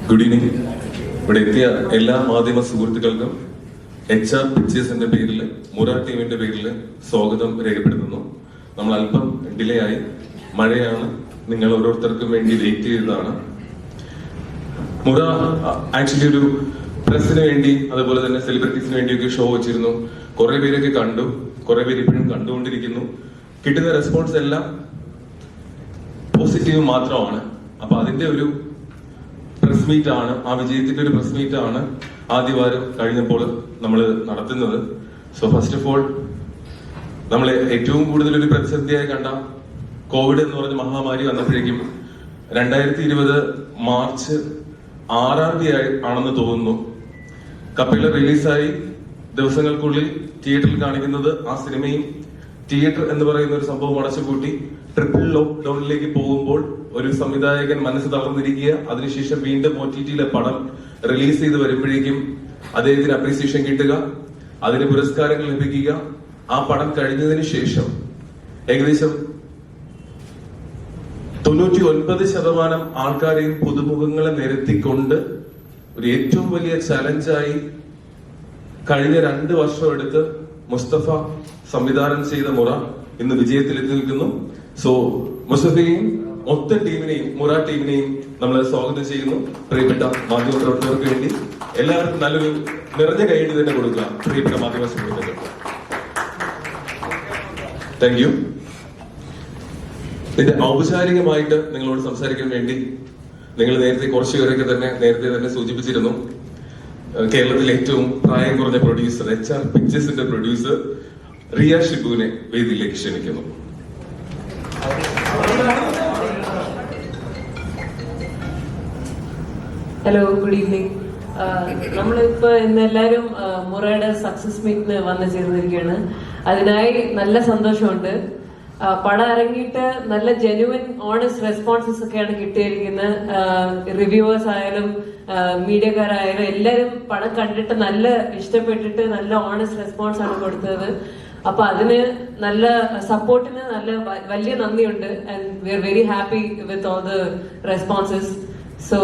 Good evening. ഇവിടെ എത്തിയ എല്ലാ മാധ്യമ സുഹൃത്തുക്കൾക്കും HR പിക്ചേഴ്സിന്റെ പേരിൽ, മുറ ടീമിന്റെ പേരിൽ സ്വാഗതം രേഖപ്പെടുത്തുന്നു. നമ്മൾ അല്പം ഡിലേ ആയി, മഴയാണ്, നിങ്ങൾ ഓരോരുത്തർക്കും വേണ്ടി വെയിറ്റ് ചെയ്തതാണ്. മുറ ആക്ച്വലി ഒരു പ്രസിന് വേണ്ടി അതുപോലെ തന്നെ സെലിബ്രിറ്റീസിന് വേണ്ടിയൊക്കെ ഷോ വെച്ചിരുന്നു. കുറെ പേരൊക്കെ കണ്ടു, കുറെ പേര് ഇപ്പോഴും കണ്ടുകൊണ്ടിരിക്കുന്നു. കിട്ടുന്ന റെസ്പോൺസ് എല്ലാം പോസിറ്റീവ് മാത്രമാണ്. അപ്പൊ അതിന്റെ ഒരു പ്രസ് മീറ്റ് ആണ്, ആ വിജയത്തിന്റെ ഒരു പ്രസ് മീറ്റ് ആണ് ആദ്യവാരം കഴിഞ്ഞപ്പോൾ നമ്മൾ നടത്തുന്നത്. സോ ഫസ്റ്റ് ഓഫ് ഓൾ നമ്മൾ ഏറ്റവും കൂടുതൽ ഒരു പ്രതിസന്ധിയായി കണ്ട കോവിഡ് എന്ന് പറഞ്ഞ മഹാമാരി വന്നപ്പോഴേക്കും 2020 മാർച്ച് 6 ആണെന്ന് തോന്നുന്നു, കപില റിലീസായി ദിവസങ്ങൾക്കുള്ളിൽ തിയേറ്ററിൽ കാണിക്കുന്നത് ആ സിനിമയും തിയേറ്റർ എന്ന് പറയുന്ന ഒരു സംഭവം അടച്ചുപൂട്ടി ട്രിപ്പിൾ ലോക്ക്ഡൌണിലേക്ക് പോകുമ്പോൾ ഒരു സംവിധായകൻ മനസ്സ് തളർന്നിരിക്കുക. അതിനുശേഷം വീണ്ടും OTT-യിലെ പടം റിലീസ് ചെയ്ത് വരുമ്പോഴേക്കും അദ്ദേഹത്തിന് അപ്രീസിയേഷൻ കിട്ടുക, അതിന് പുരസ്കാരങ്ങൾ ലഭിക്കുക. ആ പടം കഴിഞ്ഞതിന് ശേഷം ഏകദേശം 99% ആൾക്കാരെയും പുതുമുഖങ്ങളെ നിരത്തിക്കൊണ്ട് ഒരു ഏറ്റവും വലിയ ചലഞ്ചായി കഴിഞ്ഞ 2 വർഷം എടുത്ത് മുസ്തഫ സംവിധാനം ചെയ്ത മുറ ഇന്ന് വിജയത്തിലെത്തി നിൽക്കുന്നു. സോ മുസ്തഫയെയും മൊത്ത ടീമിനെയും മുറ ടീമിനെയും നമ്മൾ സ്വാഗതം ചെയ്യുന്നു. പ്രിയപ്പെട്ട മാധ്യമ പ്രവർത്തകർക്ക് വേണ്ടി എല്ലാവർക്കും നല്ലൊരു നിറഞ്ഞ കൈയ്യടി തന്നെ കൊടുക്കുക. പ്രിയപ്പെട്ട മാധ്യമ സുഹൃത്തുക്കൾ, താങ്ക് യു. ഇതിന്റെ ഔപചാരികമായിട്ട് നിങ്ങളോട് സംസാരിക്കാൻ വേണ്ടി നിങ്ങൾ കുറച്ചുപേരൊക്കെ നേരത്തെ തന്നെ സൂചിപ്പിച്ചിരുന്നു. കേരളത്തിലെ ഏറ്റവും പ്രായം കുറഞ്ഞ പ്രൊഡ്യൂസർ, HR പിക്ചേഴ്സിന്റെ പ്രൊഡ്യൂസർ റിയ ഷിബുവിനെ വേദിയിലേക്ക് ക്ഷണിക്കുന്നു. Hello, good evening. നമ്മളിപ്പോ ഇന്ന് എല്ലാവരും മുറയുടെ സക്സസ് മീറ്റിന് വന്നു ചേർന്നിരിക്കുകയാണ്. അതിനായി നല്ല സന്തോഷമുണ്ട്. പടം ഇറങ്ങിയിട്ട് നല്ല ജെന്യുവൻ ഓണസ്റ്റ് റെസ്പോൺസസ് ഒക്കെയാണ് കിട്ടിയിരിക്കുന്നത്. റിവ്യൂവേഴ്സ് ആയാലും മീഡിയക്കാരായാലും എല്ലാവരും പടം കണ്ടിട്ട് നല്ല ഇഷ്ടപ്പെട്ടിട്ട് നല്ല ഓണസ്റ്റ് റെസ്പോൺസ് ആണ് കൊടുത്തത്. അപ്പൊ അതിന് നല്ല സപ്പോർട്ടിന് നല്ല വലിയ നന്ദിയുണ്ട്. And we are very happy with all the responses. So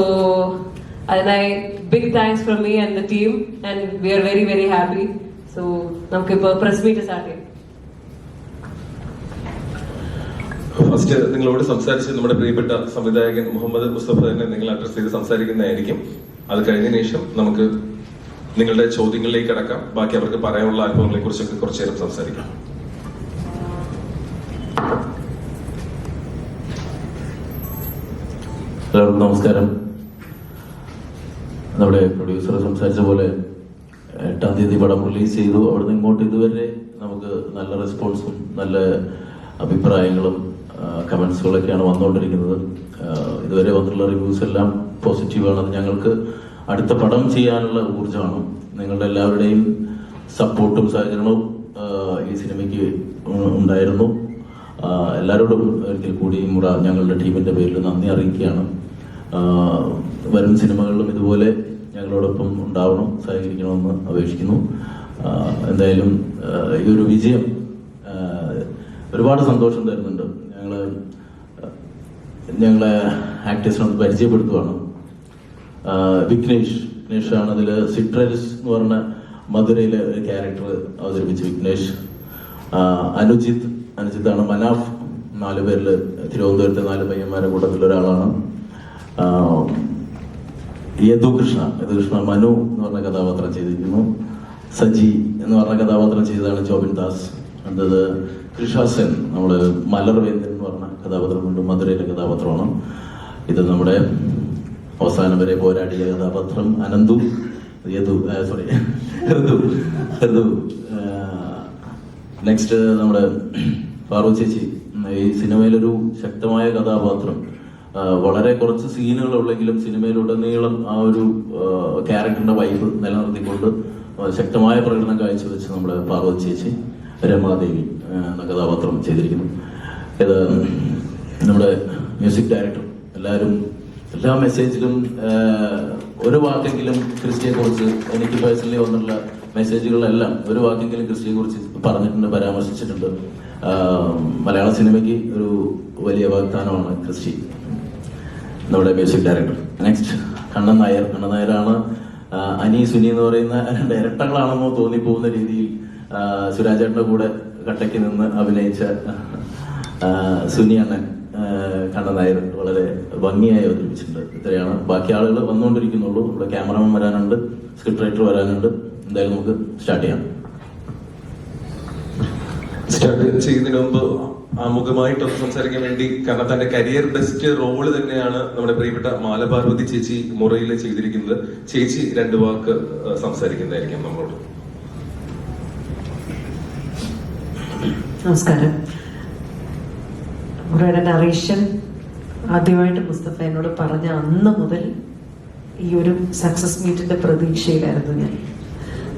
അതിനായി big thanks from me and the team, and we are very very happy. So നമുക്കിപ്പോ പ്രസ് മീറ്റ് സ്റ്റാർട്ട് ചെയ്യാം. ഫസ്റ്റ് നിങ്ങളോട് സംസാരിച്ച് നമ്മുടെ പ്രിയപ്പെട്ട സംവിധായകൻ മുഹമ്മദ് മുസ്തഫ തന്നെ നിങ്ങൾ അഡ്രസ് ചെയ്ത് സംസാരിക്കുന്നതായിരിക്കും. അത് കഴിഞ്ഞതിന് ശേഷം നമുക്ക് നിങ്ങളുടെ ചോദ്യങ്ങളിലേക്ക് കടക്കാം. ബാക്കി അവർക്ക് പറയാനുള്ള അനുഭവങ്ങളെ കുറിച്ചൊക്കെ കുറച്ചു നേരം സംസാരിക്കാം. എല്ലാവർക്കും നമസ്കാരം. നമ്മുടെ പ്രൊഡ്യൂസർ സംസാരിച്ച പോലെ 8-ാം തീയതി പടം റിലീസ് ചെയ്തു. അവിടുന്ന് ഇങ്ങോട്ട് ഇതുവരെ നമുക്ക് നല്ല റെസ്പോൺസും നല്ല അഭിപ്രായങ്ങളും കമന്റ്സുകളൊക്കെയാണ് വന്നുകൊണ്ടിരിക്കുന്നത്. ഇതുവരെ വന്നിട്ടുള്ള റിവ്യൂസ് എല്ലാം പോസിറ്റീവാണ്. അത് ഞങ്ങൾക്ക് അടുത്ത പടം ചെയ്യാനുള്ള ഊർജ്ജമാണ്. നിങ്ങളുടെ എല്ലാവരുടെയും സപ്പോർട്ടും സഹകരണവും ഈ സിനിമയ്ക്ക് ഉണ്ടായിരുന്നു. എല്ലാവരോടും ഒരിക്കൽ കൂടി മുറ ഞങ്ങളുടെ ടീമിന്റെ പേരിൽ നന്ദി അറിയിക്കുകയാണ്. വരും സിനിമകളിലും ഇതുപോലെ ഞങ്ങളോടൊപ്പം ഉണ്ടാവണം, സഹകരിക്കണമെന്ന് അപേക്ഷിക്കുന്നു. എന്തായാലും ഈ ഒരു വിജയം ഒരുപാട് സന്തോഷം തരുന്നുണ്ട്. ഞങ്ങളെ ആക്ടേഴ്സിനോട് പരിചയപ്പെടുത്തുവാണ്. വിഘ്നേഷ് ആണ് അതിൽ സിട്രൽസ് എന്ന് പറഞ്ഞ മധുരയിലെ ഒരു ക്യാരക്ടർ അവതരിപ്പിച്ച വിഘ്നേഷ്. അനുജിത്ത് ആണ് മനാഫ്. 4 പേരിൽ തിരുവനന്തപുരത്തെ 4 പയ്യന്മാരുടെ കൂട്ടത്തിലൊരാളാണ്. യദുകൃഷ്ണ മനു എന്ന് പറഞ്ഞ കഥാപാത്രം ചെയ്തിരിക്കുന്നു. സജി എന്ന് പറഞ്ഞ കഥാപാത്രം ചെയ്തതാണ് ജോബിൻ ദാസ്. അടുത്തത് കൃഷാസൻ, നമ്മള് മലർവേന്ദ്രൻ എന്ന് പറഞ്ഞ കഥാപാത്രമുണ്ട്, മധുരയിലെ കഥാപാത്രമാണ്. ഇത് നമ്മുടെ അവസാനം വരെ പോരാടിയ കഥാപാത്രം ഋതു. നെക്സ്റ്റ് നമ്മുടെ പാറു ചേച്ചി. ഈ സിനിമയിലൊരു ശക്തമായ കഥാപാത്രം, വളരെ കുറച്ച് സീനുകളുള്ളെങ്കിലും സിനിമയിലുടനീളം ആ ഒരു ക്യാരക്ടറിന്റെ വൈബ് നിലനിർത്തിക്കൊണ്ട് ശക്തമായ പ്രകടനം കാഴ്ചവെച്ച് നമ്മുടെ പാർവതി ചേച്ചി. രമാദേവി എന്ന കഥാപാത്രം ചെയ്തിരിക്കുന്നു. ഇത് നമ്മുടെ മ്യൂസിക് ഡയറക്ടർ. എല്ലാവരും എല്ലാ മെസ്സേജിലും ഒരു വാക്കെങ്കിലും ക്രിസ്റ്റിയെ കുറിച്ച്, എനിക്ക് പേഴ്സണലി വന്നിട്ടുള്ള മെസ്സേജുകളെല്ലാം ഒരു വാക്കെങ്കിലും ക്രിസ്റ്റിയെ കുറിച്ച് പറഞ്ഞിട്ടുണ്ട്, പരാമർശിച്ചിട്ടുണ്ട്. മലയാള സിനിമയ്ക്ക് ഒരു വലിയ വാഗ്ദാനമാണ് ക്രിസ്റ്റി, നമ്മുടെ മ്യൂസിക് ഡയറക്ടർ. നെക്സ്റ്റ് കണ്ണൻ നായരാണ് അനി സുനി എന്ന് പറയുന്ന രണ്ട് ഇരട്ടകളാണെന്നോ തോന്നിപ്പോകുന്ന രീതിയിൽ സുരാജേട്ടന്റെ കൂടെ കട്ടയ്ക്ക് നിന്ന് അഭിനയിച്ച സുനി അണ്ണൻ കണ്ണൻ നായർ വളരെ ഭംഗിയായി അവതരിപ്പിച്ചിട്ടുണ്ട്. ഇത്രയാണ്. ബാക്കി ആളുകൾ വന്നുകൊണ്ടിരിക്കുന്നുള്ളൂ. ഇവിടെ ക്യാമറമാൻ വരാനുണ്ട്, സ്ക്രിപ്റ്റ് റൈറ്റർ വരാനുണ്ട്. എന്തായാലും നമുക്ക് സ്റ്റാർട്ട് ചെയ്യാം. സ്റ്റാർട്ട് ചെയ്യുന്നതിന് മുമ്പ് ആമുഖമായിട്ടൊന്ന് സംസാരിക്കാൻ വേണ്ടി, കാരണം തന്റെ കരിയർ ബെസ്റ്റ് റോള് തന്നെയാണ് നമ്മുടെ പ്രിയപ്പെട്ട മാലപാർവതി ചേച്ചി മുറയിൽ ചെയ്തിരിക്കുന്നത്. ചേച്ചി 2 വാക്ക് സംസാരിക്കുന്നതായിരിക്കും നമ്മളോട്. നമസ്കാരം. മുറയുടെ നറേഷൻ ആദ്യമായിട്ട് മുസ്തഫ എന്നോട് പറഞ്ഞ അന്ന് മുതൽ ഈ ഒരു സക്സസ് മീറ്റിന്റെ പ്രതീക്ഷയിലായിരുന്നു ഞാൻ.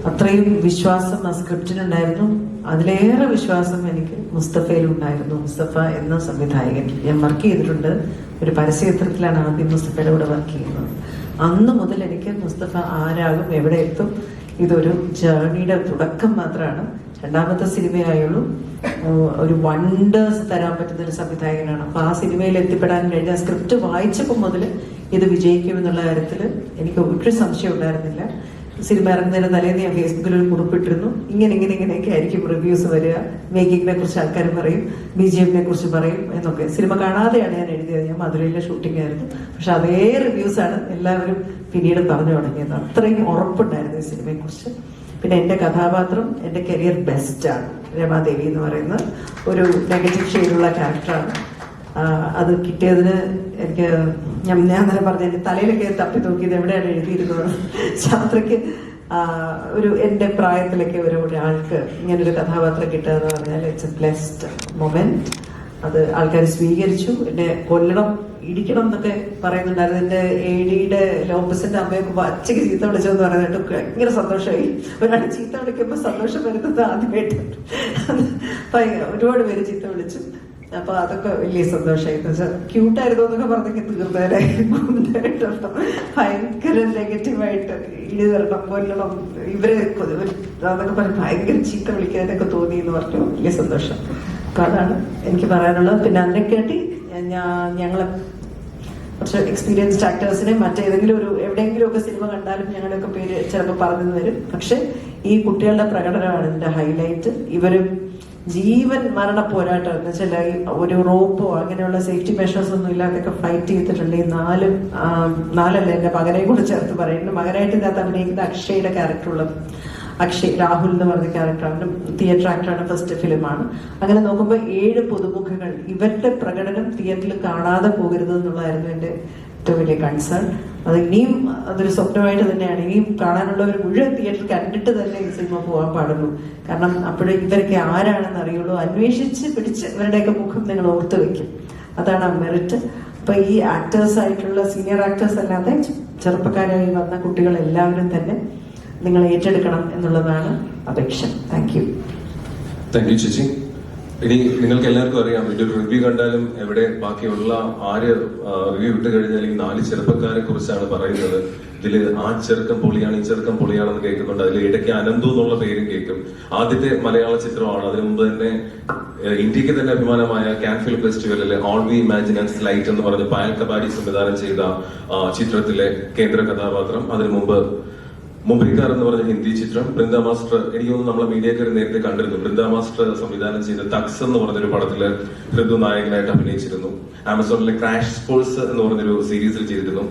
അത്രയും വിശ്വാസം ആ സ്ക്രിപ്റ്റിനുണ്ടായിരുന്നു. അതിലേറെ വിശ്വാസം എനിക്ക് മുസ്തഫയിലുണ്ടായിരുന്നു. മുസ്തഫ എന്ന സംവിധായകൻ ഞാൻ വർക്ക് ചെയ്തിട്ടുണ്ട്. ഒരു പരസ്യചിത്രത്തിലാണ് ആദ്യം മുസ്തഫയുടെ കൂടെ വർക്ക് ചെയ്യുന്നത്. അന്ന് മുതൽ എനിക്ക് മുസ്തഫ ആരാകും, എവിടെ എത്തും, ഇതൊരു ജേർണിയുടെ തുടക്കം മാത്രമാണ്. 2ാമത്തെ സിനിമയായുള്ളൂ. ഒരു വണ്ടേഴ്സ് തരാൻ പറ്റുന്ന ഒരു സംവിധായകനാണ്. അപ്പൊ ആ സിനിമയിൽ എത്തിപ്പെടാൻ കഴിഞ്ഞ സ്ക്രിപ്റ്റ് വായിച്ചപ്പോൾ മുതൽ ഇത് വിജയിക്കുമെന്നുള്ള കാര്യത്തിൽ എനിക്ക് ഒരു സംശയം ഉണ്ടായിരുന്നില്ല. സിനിമ ഇറങ്ങുന്നതിന് തലേന്ന് ഞാൻ ഫേസ്ബുക്കിൽ ഒരു കുറിപ്പിട്ടിരുന്നു. ഇങ്ങനെയൊക്കെ ആയിരിക്കും റിവ്യൂസ് വരിക, മേക്കിങ്ങിനെ കുറിച്ച് ആൾക്കാർ പറയും, BGM-നെ കുറിച്ച് പറയും എന്നൊക്കെ. സിനിമ കാണാതെയാണ് ഞാൻ എഴുതിയത്. ഞാൻ മധുരയിലെ ഷൂട്ടിംഗ് ആയിരുന്നു. പക്ഷെ അതേ റിവ്യൂസാണ് എല്ലാവരും പിന്നീട് പറഞ്ഞു തുടങ്ങിയത്. അത്രയും ഉറപ്പുണ്ടായിരുന്നു ഈ സിനിമയെ കുറിച്ച്. പിന്നെ എൻ്റെ കഥാപാത്രം എൻ്റെ കരിയർ ബെസ്റ്റാണ്. രമാദേവി എന്ന് പറയുന്ന ഒരു നെഗറ്റീവ് ഷെയ്ഡുള്ള ക്യാരക്ടറാണ്. അത് കിട്ടിയതിന് എനിക്ക് ഞാൻ തന്നെ പറഞ്ഞ എൻ്റെ തലയിലൊക്കെ തപ്പി നോക്കിയത് എവിടെയാണ് എഴുതിയിരുന്നത്. ശാസ്ത്രയ്ക്ക് ഒരു എൻ്റെ പ്രായത്തിലൊക്കെ ഒരാൾക്ക് ഇങ്ങനൊരു കഥാപാത്രം കിട്ടുക എന്ന് പറഞ്ഞാൽ ഇറ്റ്സ് എ ബ്ലെസ്ഡ് മൊമെന്റ്. അത് ആൾക്കാർ സ്വീകരിച്ചു. എന്നെ കൊല്ലണം, ഇടിക്കണം എന്നൊക്കെ പറയുന്നുണ്ടായിരുന്നു. എൻ്റെ AD-യുടെ ലോപ്പസിന്റെ അമ്മയൊക്കെ അച്ഛക്ക് ചീത്ത വിളിച്ചതെന്ന് പറയുന്നത് ഭയങ്കര സന്തോഷമായി. ഒരാൾ ചീത്ത വിളിക്കുമ്പോൾ സന്തോഷം വരുന്നത് ആദ്യമായിട്ട്. ഒരുപാട് പേര് ചീത്ത വിളിച്ചു. അപ്പൊ അതൊക്കെ വലിയ സന്തോഷമായി. ക്യൂട്ടായിരുന്നു എന്നൊക്കെ പറഞ്ഞെങ്കിൽ തീർന്നവരായിരുന്നു. ഭയങ്കര നെഗറ്റീവായിട്ട് ഇടി തരണം, കൊല്ലണം, ഇവരെ അതൊക്കെ പറഞ്ഞ് ഭയങ്കര ചീത്ത വിളിക്കാനൊക്കെ തോന്നി എന്ന് പറഞ്ഞു. വലിയ സന്തോഷം. അപ്പൊ അതാണ് എനിക്ക് പറയാനുള്ളത്. പിന്നെ അതിനെക്കാട്ടി ഞങ്ങളെ കുറച്ച് എക്സ്പീരിയൻസ്ഡ് ആക്ടേഴ്സിനെ മറ്റേതെങ്കിലും എവിടെയെങ്കിലും ഒക്കെ സിനിമ കണ്ടാലും ഞങ്ങളുടെയൊക്കെ പേര് ചിലപ്പോൾ പറഞ്ഞു വരും. പക്ഷെ ഈ കുട്ടികളുടെ പ്രകടനമാണ് ഇതിന്റെ ഹൈലൈറ്റ്. ഇവരും ജീവൻ മരണ പോരാട്ടം എന്ന് വെച്ചാൽ ഒരു റോപ്പോ അങ്ങനെയുള്ള സേഫ്റ്റി മെഷേഴ്സ് ഒന്നും ഇല്ലാതൊക്കെ ഫൈറ്റ് ചെയ്തിട്ടുണ്ട്. ഈ നാലല്ല എന്റെ മകനെ കൂടെ ചേർത്ത് പറയുന്നത്. മകനായിട്ട് ഇതിനകത്ത് അഭിനയിക്കുന്ന അക്ഷയുടെ ക്യാരക്ടറുള്ളത്. അക്ഷയ് രാഹുൽ എന്ന് പറഞ്ഞ ക്യാരക്ടറാണ്. തിയേറ്റർ ആക്ടറാണ്. ഫസ്റ്റ് ഫിലിമാണ്. അങ്ങനെ നോക്കുമ്പോൾ 7 പുതുമുഖങ്ങൾ. ഇവരുടെ പ്രകടനം തിയേറ്ററിൽ കാണാതെ പോകരുത് എന്നുള്ളതായിരുന്നു എൻ്റെ ഏറ്റവും വലിയ കൺസേൺ. അത് ഇനിയും അതൊരു സ്വപ്നമായിട്ട് തന്നെയാണ്. ഇനിയും കാണാനുള്ളവർ മുഴുവൻ തിയേറ്ററിൽ കണ്ടിട്ട് തന്നെ ഈ സിനിമ പോകാൻ പാടുള്ളൂ. കാരണം അപ്പോഴും ഇവരൊക്കെ ആരാണെന്ന് അറിയുള്ളൂ. അന്വേഷിച്ച് പിടിച്ച് ഇവരുടെയൊക്കെ മുഖം നിങ്ങൾ ഓർത്ത് വെക്കും. അതാണ് ആ മെറിറ്റ്. അപ്പൊ ഈ ആക്ടേഴ്സ് ആയിട്ടുള്ള സീനിയർ ആക്ടേഴ്സ് അല്ലാതെ ചെറുപ്പക്കാരായി വന്ന കുട്ടികൾ എല്ലാവരും തന്നെ നിങ്ങൾ ഏറ്റെടുക്കണം എന്നുള്ളതാണ് അപേക്ഷ. താങ്ക് യു ചേച്ചി. ഇനി നിങ്ങൾക്ക് എല്ലാവർക്കും അറിയാം, ഇതിന്റെ റിവ്യൂ കണ്ടാലും എവിടെ ബാക്കിയുള്ള ആര് റിവ്യൂ ഇട്ട് കഴിഞ്ഞാൽ ഈ 4 ചെറുപ്പക്കാരെ കുറിച്ചാണ് പറയുന്നത്. ഇതില് ആ ചെറുക്കം പൊളിയാണ്, ഈ ചെറുക്കം പൊളിയാണെന്ന് കേൾക്കുന്നുണ്ട്. അതിൽ ഇടയ്ക്ക് അനന്തു എന്നുള്ള പേരും കേൾക്കും. ആദ്യത്തെ മലയാള ചിത്രമാണ്. അതിനു മുമ്പ് തന്നെ ഇന്ത്യക്ക് തന്നെ അഭിമാനമായ കാൻ ഫിലിം ഫെസ്റ്റിവലിലെ all we imagine and slight എന്ന് പറഞ്ഞ പായൽ കബാഡി സംവിധാനം ചെയ്ത ചിത്രത്തിലെ കേന്ദ്ര കഥാപാത്രം. അതിനു മുമ്പ് മുംബൈക്കാർ എന്ന് പറഞ്ഞ ഹിന്ദി ചിത്രം. ബൃന്ദ മാസ്റ്റർ, എനിക്ക് തോന്നുന്നു നമ്മളെ മീഡിയക്കാർ നേരത്തെ കണ്ടിരുന്നു. ബൃന്ദ മാസ്റ്റർ സംവിധാനം ചെയ്ത തക്സ് എന്ന് പറഞ്ഞൊരു പടത്തില് ഹൃദു നായകനായിട്ട് അഭിനയിച്ചിരുന്നു. ആമസോണിലെ ക്രാഷ് കോഴ്സ് എന്ന് പറഞ്ഞൊരു സീരീസിൽ ചെയ്തിരുന്നു.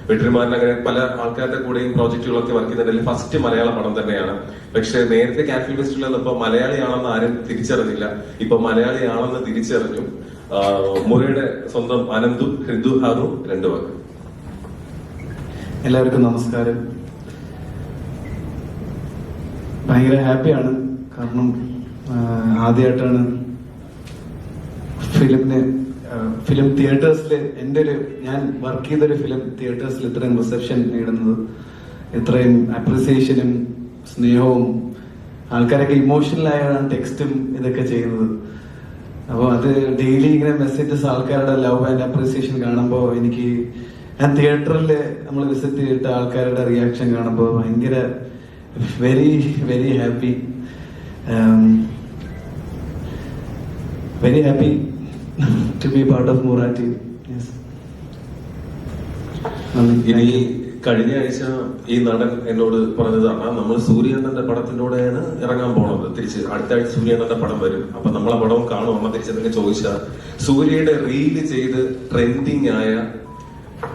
വെട്രിമാരൻ, അങ്ങനെ പല ആൾക്കാരുടെ കൂടെയും പ്രോജക്റ്റുകളൊക്കെ വർക്ക് ചെയ്തിട്ടുണ്ടെങ്കിൽ ഫസ്റ്റ് മലയാള പടം തന്നെയാണ്. പക്ഷെ നേരത്തെ കാൻ ഫിലിം ഫെസ്റ്റിവലിൽ ഇപ്പൊ മലയാളിയാണെന്ന് ആരും തിരിച്ചറിഞ്ഞില്ല. ഇപ്പൊ മലയാളിയാണെന്ന് തിരിച്ചറിഞ്ഞു. മുറയുടെ സ്വന്തം അനന്തു, ഹൃദു ഹാറു 2 വാക്ക്. എല്ലാവർക്കും നമസ്കാരം. ഭയങ്കര ഹാപ്പിയാണ്. കാരണം ആദ്യമായിട്ടാണ് ഫിലിം തിയേറ്റേഴ്സിൽ ഞാൻ വർക്ക് ചെയ്തൊരു ഫിലിം തിയേറ്റേഴ്സിൽ ഇത്രയും റിസപ്ഷൻ നേടുന്നത്, ഇത്രയും അപ്രിസിയേഷനും സ്നേഹവും. ആൾക്കാരൊക്കെ ഇമോഷണൽ ആയാണ് ടെക്സ്റ്റും ഇതൊക്കെ ചെയ്യുന്നത്. അപ്പോൾ അത് ഡെയിലി ഇങ്ങനെ മെസ്സേജസ്, ആൾക്കാരുടെ ലവ് ആൻഡ് അപ്രിസിയേഷൻ കാണുമ്പോൾ ഞാൻ തിയേറ്ററിൽ നമ്മൾ വിസിറ്റ് ചെയ്തിട്ട് ആൾക്കാരുടെ റിയാക്ഷൻ കാണുമ്പോൾ ഭയങ്കര very very happy, very happy to be part of Mora team. Yes. ഇനി കഴിഞ്ഞ ആഴ്ച ഈ നടൻ എന്നോട് പറഞ്ഞതാണ്, നമ്മൾ സൂര്യണ്ണന്റെ പടത്തിലൂടെയാണ് ഇറങ്ങാൻ പോണത്. തിരിച്ച് അടുത്ത ആഴ്ച സൂര്യണ്ണന്റെ പടം വരും, അപ്പൊ നമ്മളെ പടവും കാണും. തിരിച്ചെന്തൊക്കെ ചോദിച്ചാൽ, സൂര്യയുടെ റീല് ചെയ്ത് ട്രെൻഡിങ് ആയ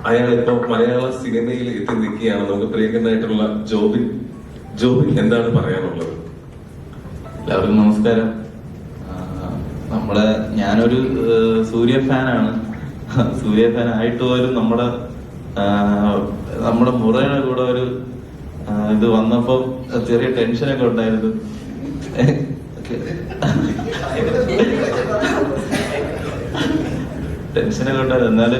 അയാളിപ്പോ മലയാള സിനിമയിൽ എത്തി നിൽക്കുകയാണ്. നമുക്ക് പ്രിയങ്കരനായിട്ടുള്ള ജോബിൻ എന്താണ് പറയാനുള്ളത്? എല്ലാവർക്കും നമസ്കാരം. ഞാനൊരു സൂര്യ ഫാനാണ്. സൂര്യ ഫാൻ ആയിട്ട് പോലും നമ്മുടെ മുറയുടെ കൂടെ ഒരു ഇത് വന്നപ്പോ ചെറിയ ടെൻഷനൊക്കെ ഉണ്ടായിരുന്നു. ടെൻഷനൊക്കെ ഉണ്ടായിരുന്നു. എന്നാല്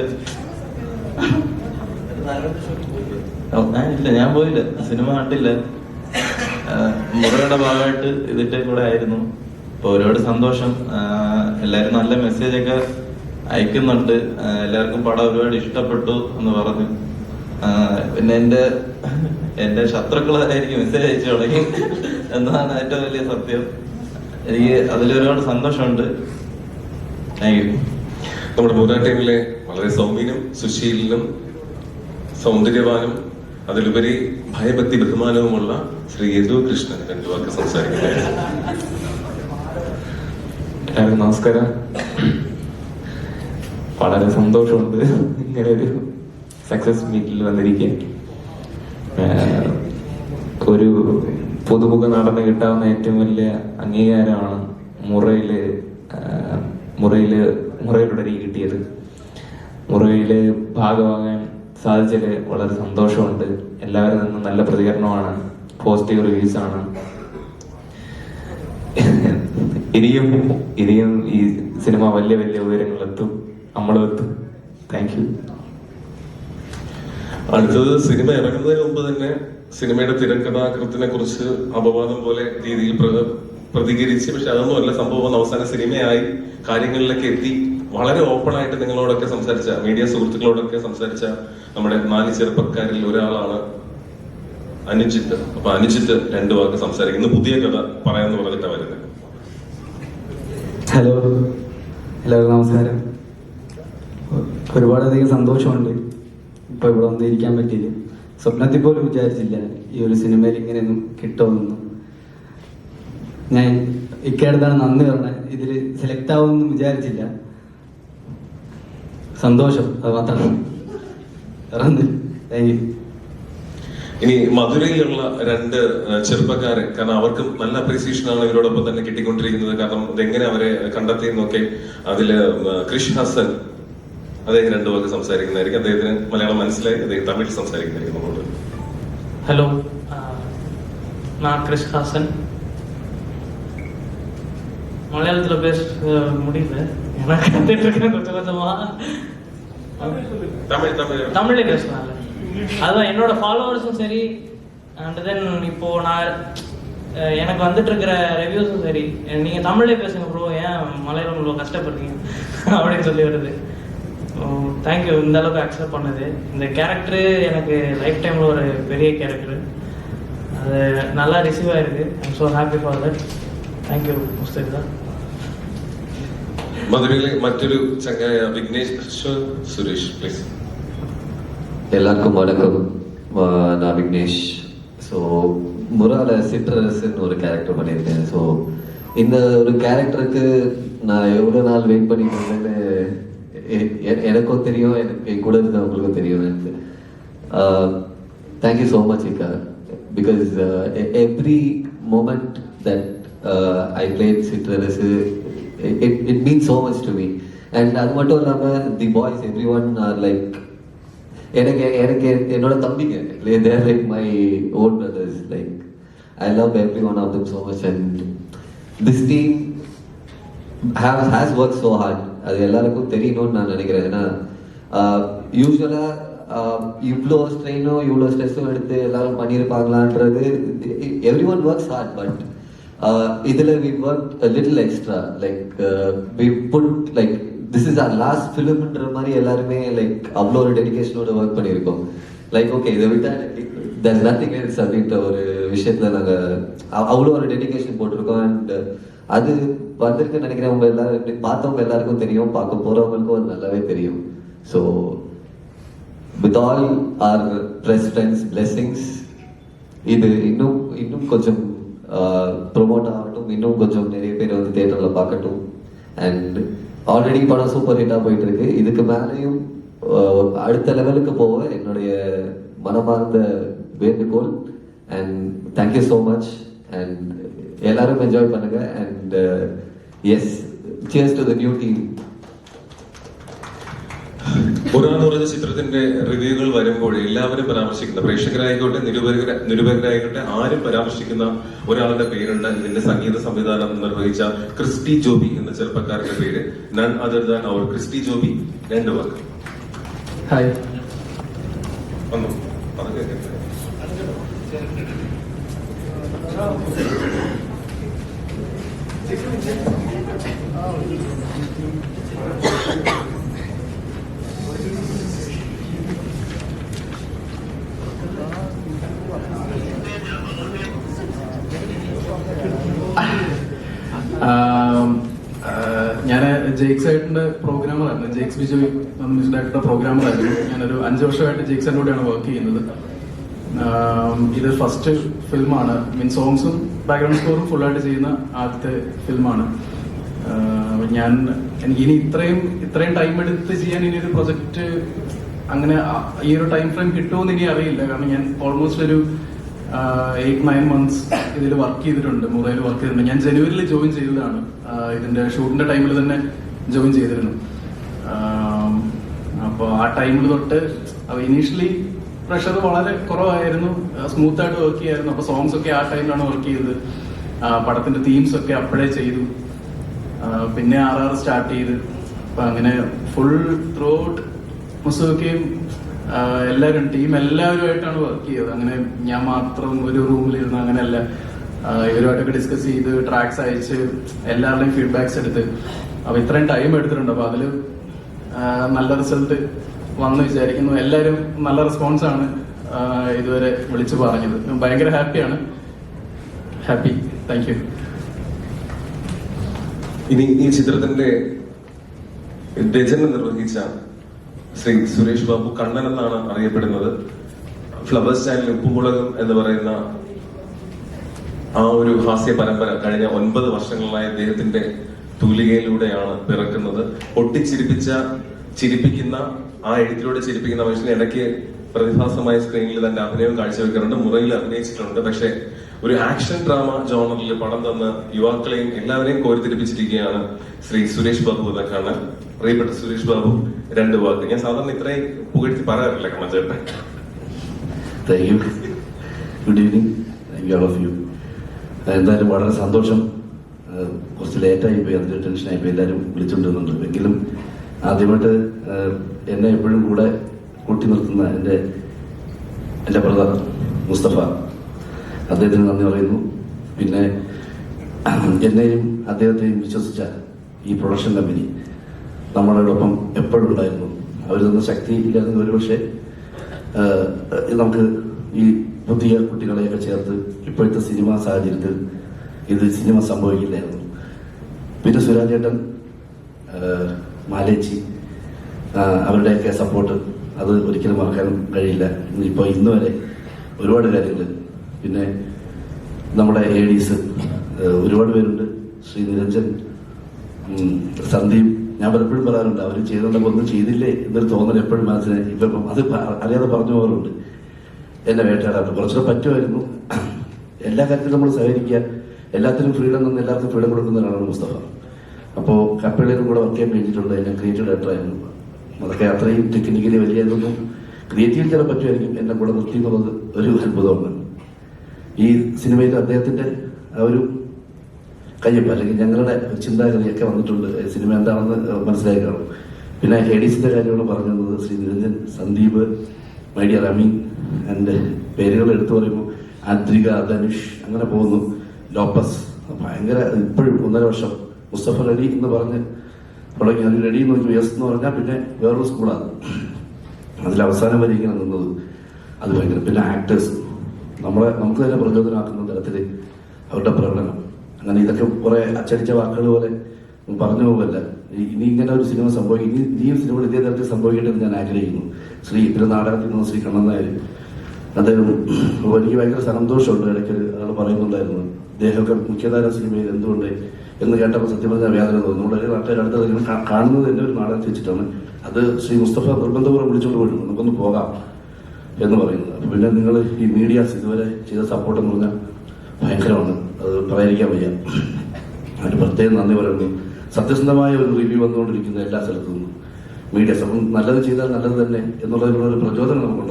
ഇല്ല, ഞാൻ പോയില്ല, സിനിമ കണ്ടില്ല. മുറയുടെ ഭാഗമായിട്ട് ഇതിന്റെ കൂടെ ആയിരുന്നു. അപ്പൊ ഒരുപാട് സന്തോഷം. എല്ലാരും നല്ല മെസ്സേജൊക്കെ അയക്കുന്നുണ്ട്. എല്ലാവർക്കും പടം ഒരുപാട് ഇഷ്ടപ്പെട്ടു എന്ന് പറഞ്ഞു. പിന്നെ എന്റെ ശത്രുക്കളായിരിക്കും മെസ്സേജ് അയച്ചു തുടങ്ങി എന്നതാണ് ഏറ്റവും വലിയ സത്യം. എനിക്ക് അതിലൊരുപാട് സന്തോഷമുണ്ട്. Thank you. നമ്മുടെ മൂന്നാം ടീമിലെ വളരെ സൗമ്യനും സുശീലനും സൗന്ദര്യവാനും അതിലുപരി ഭയഭക്തി ബഹുമാനവുമുള്ള ശ്രീ യദു കൃഷ്ണൻ രണ്ടു വാക്ക് സംസാരിക്കുന്നത്. എല്ലാവർക്കും നമസ്കാരം. വളരെ സന്തോഷമുണ്ട് ഇങ്ങനെ ഒരു സക്സസ് മീറ്റിൽ വന്നിരിക്കാൻ. ഒരു പുതുമുഖ നടന്ന് കിട്ടാവുന്ന ഏറ്റവും വലിയ അംഗീകാരമാണ് മുറയിലൂടെ എനിക്ക് കിട്ടിയത്. മുറയില് ഭാഗമാകാൻ സാധിച്ചതിൽ വളരെ സന്തോഷമുണ്ട്. എല്ലാവരും നിന്നും നല്ല പ്രതികരണമാണ്, പോസിറ്റീവ് റിവ്യൂസ് ആണ്. ഇനിയും ഈ സിനിമ വലിയ വലിയ ഉയരങ്ങളിലെത്തും, നമ്മളും എത്തും. Thank you. അടുത്തത് സിനിമ ഇറങ്ങുന്നതിന് മുമ്പ് തന്നെ സിനിമയുടെ തിരക്കഥാകൃത്തിനെ കുറിച്ച് അപവാദം പോലെ രീതിയിൽ പ്രതികരിച്ച്, പക്ഷെ അതൊന്നുമല്ല സംഭവം. അവസാന സിനിമയായി കാര്യങ്ങളിലൊക്കെ എത്തി. വളരെ ഓപ്പൺ ആയിട്ട് നിങ്ങളോടൊക്കെ സംസാരിച്ച, മീഡിയ സുഹൃത്തുക്കളോടൊക്കെ സംസാരിച്ച നമ്മുടെ 4 ചെറുപ്പക്കാരിൽ ഒരാളാണ് അനുജിത്ത്. അപ്പൊ അനുജിത്ത് രണ്ടു വാക്ക് സംസാരിക്കും. ഇന്ന് പുതിയ കഥ പറയാന്ന് പറഞ്ഞിട്ടാണ് വരുന്നത്. ഹലോ, എല്ലാവർക്കും നമസ്കാരം. ഒരുപാടധികം സന്തോഷമുണ്ട് ഇപ്പൊ ഇവിടെ വന്നിരിക്കാൻ പറ്റിയില്ല. സ്വപ്നത്തിൽ പോലും വിചാരിച്ചില്ല ഈ ഒരു സിനിമയിൽ ഇങ്ങനെയൊന്നും കിട്ടുമെന്നൊന്നും. ഞാൻ ഇക്കടുത്താണ് നന്ദി പറഞ്ഞത്. ഇതിൽ സെലക്ട് ആവുമെന്നും വിചാരിച്ചില്ല. സന്തോഷം, അത് മാത്രമാണ്. Thank you. ഇനി മധുരയിലുള്ള 2 ചെറുപ്പക്കാരെ, കാരണം അവർക്കും നല്ല അപ്രീസിയേഷൻ ആണ് ഇവരോടൊപ്പം തന്നെ കിട്ടിക്കൊണ്ടിരിക്കുന്നത്. കാരണം ഇതെങ്ങനെ അവരെ കണ്ടെത്തിയെന്നൊക്കെ. അതില് ക്രിഷ് ഹസൻ, അദ്ദേഹം 2 വാക്ക് സംസാരിക്കുന്നതായിരിക്കും. അദ്ദേഹത്തിന് മലയാളം മനസ്സിലായി, അദ്ദേഹം തമിഴ് സംസാരിക്കുന്നതായിരിക്കും നമ്മളോട്. ஹலோ, நான் கிறிஸ் ஹாசன். மலையாளத்தில் பேச முடியல, ஏன்னா கற்றுட்டு இருக்கேன் கொஞ்சம் கொஞ்சமா. தமிழ்ல பேசலாம்ல, அதுதான் என்னோட ஃபாலோவர்ஸும் சரி. அண்ட் தென் இப்போ நான் எனக்கு வந்துட்டு இருக்கிற ரிவ்யூஸும் சரி, நீங்க தமிழ்ல பேசுங்க ப்ரோ, ஏன் மலையாளம் இவ்வளோ கஷ்டப்படுறீங்க அப்படின்னு சொல்லி வருது. தேங்க்யூ இந்த அளவுக்கு அக்செப்ட் பண்ணது. இந்த கேரக்டரு எனக்கு லைஃப் டைம்ல ஒரு பெரிய கேரக்டர். அது நல்லா ரிசீவ் ஆயிருக்கு. I'm so happy for that. Thank you Mustakida. മധുരയിലെ മറ്റൊരു ചങ്ങായ വിഘ്നേഷ് സുരേഷ്, പ്ലീസ്. எல்லாருக்கும் வணக்கம். நான் விக்னேஷ். ஸோ முரால சிட்ரஸ்ன்னு ஒரு கேரக்டர் பண்ணியிருக்கேன். ஸோ இந்த ஒரு கேரக்டருக்கு நான் எவ்வளோ நாள் வெயிட் பண்ணிட்டு இருந்தேன்னு எனக்கும் தெரியும், எனக்கு கூட இருந்தவங்களுக்கும் தெரியும். எனக்கு தேங்க்யூ ஸோ மச் இக்கா, because every moment that I played citrus, it means so much to me. And அது மட்டும் இல்லாமல் the boys every one are like எனக்கு என்னோட தம்பிங்க, they're like my own brothers. Like I love every one of them so much. And this team has work so hard. அது எல்லாருக்கும் தெரியணும்னு நான் நினைக்கிறேன். ஏன்னா யூஸ்வலாக இவ்வளோ ஸ்ட்ரெயினோ இவ்வளோ ஸ்ட்ரெஸ்ஸும் எடுத்து எல்லாரும் பண்ணியிருப்பாங்களான்றது, every one works hard. But இதில் we work a little extra. Like we put like this is our last filmன்ற மாதிரி எல்லாருமே லைக் அவ்வளோ ஒரு டெடிகேஷனோட ஒர்க் பண்ணியிருக்கோம். லைக் ஓகே, இதை விட்டா there's nothing else அப்படின்ற ஒரு விஷயத்துல நாங்கள் அவ்வளோ ஒரு டெடிகேஷன் போட்டிருக்கோம். அண்ட் அது வந்திருக்குன்னு நினைக்கிறேன். உங்க எல்லாரும் பார்த்தவங்க எல்லாருக்கும் தெரியும், பார்க்க போறவங்களுக்கும் அது நல்லாவே தெரியும். So with all our press friends blessings, இது இன்னும் கொஞ்சம் ப்ரொமோட் ஆகட்டும், இன்னும் கொஞ்சம் நிறைய பேர் வந்து தியேட்டர்ல பார்க்கட்டும். அண்ட் ஆல்ரெடி படம் சூப்பர் ஹிட்டா போயிட்டு இருக்கு. இதுக்கு மேலேயும் அடுத்த லெவலுக்கு போக என்னுடைய மனமார்ந்த வேண்டுகோள். And thank you so much. And எல்லாரும் என்ஜாய் பண்ணுங்க. And yes, cheers to the new team. പുരാന്ന് പറഞ്ഞ ചിത്രത്തിന്റെ റിവ്യൂകൾ വരുമ്പോൾ എല്ലാവരും പരാമർശിക്കുന്ന, പ്രേക്ഷകരായിക്കോട്ടെ നിരൂപകരായിക്കോട്ടെ, ആരും പരാമർശിക്കുന്ന ഒരാളുടെ പേരുണ്ട്. ഇതിന്റെ സംഗീത സംവിധാനം നിർവഹിച്ച ക്രിസ്റ്റി ജോബി എന്ന ചെറുപ്പക്കാരന്റെ പേര്. None other than our Christy Joby. 2 walk. Hi. വന്നു അതൊക്കെ ഞാൻ ജെയ്ക്സ് ഏട്ടന്റെ പ്രോഗ്രാമറായിരുന്നു. ജെയ്ക്സ് ബിജോയ് മ്യൂസിക് ഡയറക്ടറുടെ പ്രോഗ്രാമറായിരുന്നു. ഞാനൊരു 5 വർഷമായിട്ട് ജെയ്ക്സ് കൂടെയാണ് വർക്ക് ചെയ്യുന്നത്. ഇത് ഫസ്റ്റ് ഫിലിമാണ്. മീൻ സോങ്സും ബാക്ക്ഗ്രൗണ്ട് സ്കോറും ഫുള്ളായിട്ട് ചെയ്യുന്ന ആദ്യത്തെ ഫിലിമാണ്. എനിക്ക് ഇനി ഇത്രയും ടൈം എടുത്ത് ചെയ്യാൻ ഇനി ഒരു പ്രൊജക്ട് അങ്ങനെ ഈ ഒരു ടൈം ഫ്രെയിം കിട്ടുമെന്ന് ഇനി അറിയില്ല. കാരണം ഞാൻ ഓൾമോസ്റ്റ് ഒരു 8-9 മന്ത്സ് ഇതിൽ വർക്ക് ചെയ്തിട്ടുണ്ട്. മുറയിൽ വർക്ക് ചെയ്തിട്ടുണ്ട്. ഞാൻ ജനുവരിയിൽ ജോയിൻ ചെയ്തതാണ്. ഇതിന്റെ ഷൂട്ടിന്റെ ടൈമിൽ തന്നെ ജോയിൻ ചെയ്തിരുന്നു. അപ്പോൾ ആ ടൈമിൽ തൊട്ട് ഇനീഷ്യലി പ്രഷർ വളരെ കുറവായിരുന്നു. സ്മൂത്ത് ആയിട്ട് വർക്ക് ചെയ്യായിരുന്നു. അപ്പൊ സോങ്സ് ഒക്കെ ആ ടൈമിലാണ് വർക്ക് ചെയ്തത്. പടത്തിന്റെ തീംസ് ഒക്കെ അപ്പോഴേ ചെയ്തു. പിന്നെ RR സ്റ്റാർട്ട് ചെയ്ത് അപ്പൊ അങ്ങനെ ഫുൾ ത്രൂ ഔട്ട് മുസോക്കയും എല്ലാവരും ടീം എല്ലാവരുമായിട്ടാണ് വർക്ക് ചെയ്തത്. അങ്ങനെ ഞാൻ മാത്രം ഒരു റൂമിലിരുന്ന് അങ്ങനെയല്ല. ഇവരുമായിട്ടൊക്കെ ഡിസ്കസ് ചെയ്ത് ട്രാക്സ് അയച്ച് എല്ലാവരുടെയും ഫീഡ്ബാക്സ് എടുത്ത് അപ്പൊ ഇത്രയും ടൈം എടുത്തിട്ടുണ്ട്. അപ്പൊ അതില് നല്ല റിസൾട്ട് വന്ന് വിചാരിക്കുന്നു. എല്ലാവരും നല്ല റെസ്പോൺസ് ആണ് ഇതുവരെ വിളിച്ചു പറഞ്ഞത്. ഭയങ്കര ഹാപ്പിയാണ്. ഹാപ്പി. Thank you. ഇനി ഈ ചിത്രത്തിന്റെ രചന നിർവഹിച്ച ശ്രീ സുരേഷ് ബാബു, കണ്ണൻ എന്നാണ് അറിയപ്പെടുന്നത്. ഫ്ലവേഴ്സ് ചാനൽ ഉപ്പുമുളകം എന്ന് പറയുന്ന ആ ഒരു ഹാസ്യ പരമ്പര കഴിഞ്ഞ 9 വർഷങ്ങളായി അദ്ദേഹത്തിന്റെ തൂലികയിലൂടെയാണ് പിറക്കുന്നത്. ചിരിപ്പിക്കുന്ന ആ എഴുത്തിലൂടെ ചിരിപ്പിക്കുന്ന മനുഷ്യനെ ഇടയ്ക്ക് പ്രതിഭാസമായ സ്ക്രീനിൽ തന്നെ അഭിനയം കാഴ്ചവെക്കാറുണ്ട്. മുറയിൽ അഭിനയിച്ചിട്ടുണ്ട്. പക്ഷെ ഒരു ആക്ഷൻ ഡ്രാമ ജോണറിൽ പടം തന്ന് യുവാക്കളെയും എല്ലാവരെയും കോരിത്തിരിപ്പിച്ചിരിക്കുകയാണ് ശ്രീ സുരേഷ് ബാബു എന്ന കണ്ണൻ. പ്രിയപ്പെട്ട സുരേഷ് ബാബു, 2 വാക്ക്. ഞാൻ സാധാരണ ഇത്രയും പുകഴ്ത്തി പറയാറില്ല കണ്ണൻ ചേട്ടൻ. Thank you. Good evening. Thank you all of you. എന്തായാലും വളരെ സന്തോഷം. കുറച്ച് ലേറ്റായി പോയി, അതിന്റെ ടെൻഷനായി പോയി. എല്ലാവരും വിളിച്ചുകൊണ്ടിരുന്നുണ്ട്. എങ്കിലും ആദ്യമായിട്ട് എന്നെ എപ്പോഴും കൂടെ കൂട്ടി നിർത്തുന്ന എൻ്റെ ബ്രദർ മുസ്തഫ, അദ്ദേഹത്തിന് നന്ദി പറയുന്നു. പിന്നെ എന്നെയും അദ്ദേഹത്തെയും വിശ്വസിച്ച ഈ പ്രൊഡക്ഷൻ കമ്പനി നമ്മളോടൊപ്പം എപ്പോഴും ഉണ്ടായിരുന്നു. അവർ തന്ന ശക്തി ഇല്ലായിരുന്നു ഒരുപക്ഷെ നമുക്ക് ഈ പുതിയ കുട്ടികളെയൊക്കെ ചേർത്ത് ഇപ്പോഴത്തെ സിനിമാ സാഹചര്യത്തിൽ ഇത് സിനിമ സംഭവിക്കില്ലായിരുന്നു. പിന്നെ സുരാജേട്ടൻ, മാലേച്ചി, അവരുടെയൊക്കെ സപ്പോർട്ട് അത് ഒരിക്കലും മറക്കാൻ കഴിയില്ല. ഇപ്പോൾ ഇന്ന് വരെ ഒരുപാട് കാര്യങ്ങൾ. പിന്നെ നമ്മുടെ ADs ഒരുപാട് പേരുണ്ട്. ശ്രീ നിരഞ്ജൻ, സന്ദീപ്. ഞാൻ പലപ്പോഴും പറയാറുണ്ട്, അവർ ചെയ്തുകൊണ്ടപ്പോൾ ഒന്നും ചെയ്തില്ലേ എന്നൊരു തോന്നൽ എപ്പോഴും മനസ്സിലായി. ഇപ്പം അത് അറിയാതെ പറഞ്ഞു പോകാറുണ്ട്. എന്നെ വേട്ടയാടാറുണ്ട്. കുറച്ചുകൂടെ പറ്റുമായിരുന്നു. എല്ലാ കാര്യത്തിലും നമ്മൾ സഹകരിക്കുക, എല്ലാത്തിനും ഫ്രീഡം തന്നെ, എല്ലാവർക്കും ഫ്രീഡം കൊടുക്കുന്ന ഒരാളാണ് മുസ്തഫ. അപ്പോൾ കപ്പലിലും കൂടെ വർക്ക് ചെയ്യാൻ കഴിഞ്ഞിട്ടുണ്ട്. എന്നെ ക്രിയേറ്റീവ് ഡയറക്ടറായിരുന്നു. അതൊക്കെ അത്രയും ടെക്നിക്കലി വലിയ ഇതൊന്നും ക്രിയേറ്റീവ് ചില പറ്റുമായിരിക്കും. എന്നെ കൂടെ നിർത്തി എന്നുള്ളത് ഒരു അത്ഭുതമാണ്. ഈ സിനിമയിൽ അദ്ദേഹത്തിന്റെ ഒരു കയ്യപ്പ് അല്ലെങ്കിൽ ഞങ്ങളുടെ ചിന്താഗതിയൊക്കെ വന്നിട്ടുണ്ട്. സിനിമ എന്താണെന്ന് മനസ്സിലായി കാണും. പിന്നെ ADsന്റെ കാര്യമാണ് പറഞ്ഞത്. ശ്രീ നിരഞ്ജൻ, സന്ദീപ്, മൈഡിയർ അമീൻ. എൻ്റെ പേരുകൾ എടുത്തു പറയുമ്പോൾ ആദ്രിക, ധനുഷ്, അങ്ങനെ പോകുന്നു. ലോപ്പസ്, ഭയങ്കര ഇപ്പോഴും 1.5 വർഷം. മുസ്തഫ റെഡി എന്ന് പറഞ്ഞ് തുടങ്ങി. അത് റെഡി എന്ന് നോക്കി യെസ് എന്ന് പറഞ്ഞാൽ പിന്നെ വേറൊരു സ്കൂളാണ്. അതിലവസാനം വരെ ഇങ്ങനെ നിന്നത് അത് ഭയങ്കര. പിന്നെ ആക്ടേഴ്സ് നമുക്ക് തന്നെ പ്രചോദനമാക്കുന്ന തരത്തിൽ അവരുടെ പ്രകടനം. അങ്ങനെ ഇതൊക്കെ കുറെ അച്ചടിച്ച വാക്കുകൾ പോലെ പറഞ്ഞു പോകല്ല. ഇനി ഇങ്ങനെ ഒരു സിനിമ സംഭവിക്കും, ഇനിയും സിനിമകൾ ഇതേ തരത്തിൽ സംഭവിക്കട്ടെ എന്ന് ഞാൻ ആഗ്രഹിക്കുന്നു. പിന്നെ നാടകത്തിൽ നിന്ന് ശ്രീ കണ്ണൻ നായർ, അദ്ദേഹം എനിക്ക് ഭയങ്കര സന്തോഷമുണ്ട്. ഇടയ്ക്ക് ആൾ പറയുന്നുണ്ടായിരുന്നു അദ്ദേഹമൊക്കെ മുഖ്യധാര സിനിമയിൽ എന്തുകൊണ്ട് എന്ന് കേട്ടപ്പോൾ സത്യം പറഞ്ഞാൽ വേദന തോന്നുന്നു. നമ്മുടെ നാട്ടുകാർ അടുത്ത് കാണുന്നത് എൻ്റെ ഒരു നാടകത്തിൽ വെച്ചിട്ടാണ്. അത് ശ്രീ മുസ്തഫ നിർബന്ധപൂർവ്വം വിളിച്ചുകൊണ്ട് പോയിട്ടുണ്ട്, നമുക്കൊന്ന് പോകാം എന്ന് പറയുന്നത്. അപ്പൊ പിന്നെ നിങ്ങൾ ഈ മീഡിയാസ് ഇതുവരെ ചെയ്ത സപ്പോർട്ട് എന്ന് പറഞ്ഞാൽ ഭയങ്കരമാണ്, അത് പറയാതിരിക്കാൻ വയ്യ. അതിന് പ്രത്യേകം നന്ദി പറയുന്നു. സത്യസന്ധമായ ഒരു റിവ്യൂ വന്നുകൊണ്ടിരിക്കുന്ന എല്ലാ സ്ഥലത്തു നിന്നും മീഡിയാസ്, അപ്പം നല്ലത് ചെയ്താൽ നല്ലത് തന്നെ എന്നുള്ളതിനുള്ള ഒരു പ്രചോദനം നമുക്ക്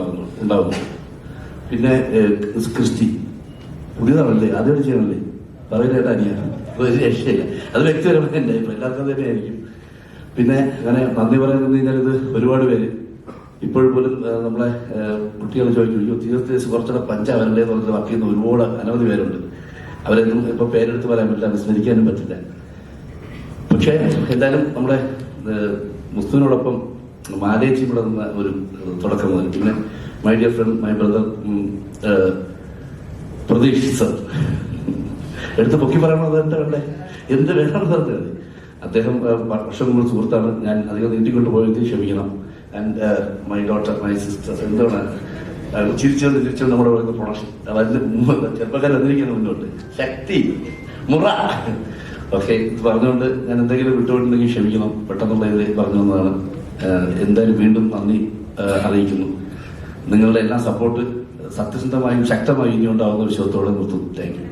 ഉണ്ടാകുന്നു. പിന്നെ ക്രിസ്റ്റി പുതിയതാണല്ലേ, ആദ്യമായിട്ട് ചെയ്യണല്ലേ, പറയുന്നതായിട്ട് അനിയാണ്, ഒരു രക്ഷയില്ല. അത് വ്യക്തിപരമായ എൻ്റെ ഇപ്പം എല്ലാവർക്കും തന്നെയായിരിക്കും. പിന്നെ അങ്ങനെ നന്ദി പറയുന്നത് കഴിഞ്ഞാൽ ഇത് ഒരുപാട് പേര് ഇപ്പോഴും പോലും നമ്മളെ കുട്ടികൾ ചോദിക്കും, തീർച്ചയായും കുറച്ചുകൂടെ പഞ്ചാവരല്ലേ എന്ന് പറഞ്ഞിട്ട് വർക്ക് ചെയ്യുന്ന ഒരുപാട് അനവധി പേരുണ്ട്. അവരെന്നും ഇപ്പൊ പേരെടുത്ത് പറയാൻ പറ്റില്ല, വിസ്മരിക്കാനും പറ്റില്ല. പക്ഷേ എന്തായാലും നമ്മുടെ മുസ്തുവിനോടൊപ്പം മാലേച്ചി ഇവിടെ നിന്ന ഒരു തുടക്കം മുതൽ, പിന്നെ my dear friend my brother പ്രതീക്ഷ സർ, എടുത്ത് പൊക്കി പറയണത് എന്താ വേണ്ടേ, എന്ത് വേണമെന്ന് പറഞ്ഞത്. അദ്ദേഹം വർഷം മുമ്പ് സുഹൃത്താണ്. ഞാൻ അധികം നീട്ടിക്കൊണ്ട് പോയത് ക്ഷമിക്കണം. And my daughter, my sister, എന്താണ് ചിരിച്ചുകൊണ്ട് നമ്മുടെ പറയുന്ന പ്രൊഡക്ഷൻ അതിന് മുമ്പ് ചെറുപ്പക്കാർ വന്നിരിക്കുന്ന മുന്നോട്ട് ശക്തി മുറ ഓക്കെ പറഞ്ഞുകൊണ്ട് ഞാൻ എന്തെങ്കിലും വിട്ടുകൊണ്ടുണ്ടെങ്കിൽ ക്ഷമിക്കണം. പെട്ടെന്നുള്ള ഇതിൽ പറഞ്ഞു വന്നതാണ്. എന്തായാലും വീണ്ടും നന്ദി അറിയിക്കുന്നു. നിങ്ങളുടെ എല്ലാ സപ്പോർട്ട് സത്യസന്ധമായും ശക്തമായും ഇനി ഉണ്ടാവുന്ന വിശ്വാസത്തോടെ നിർത്തുന്നു. Thank you.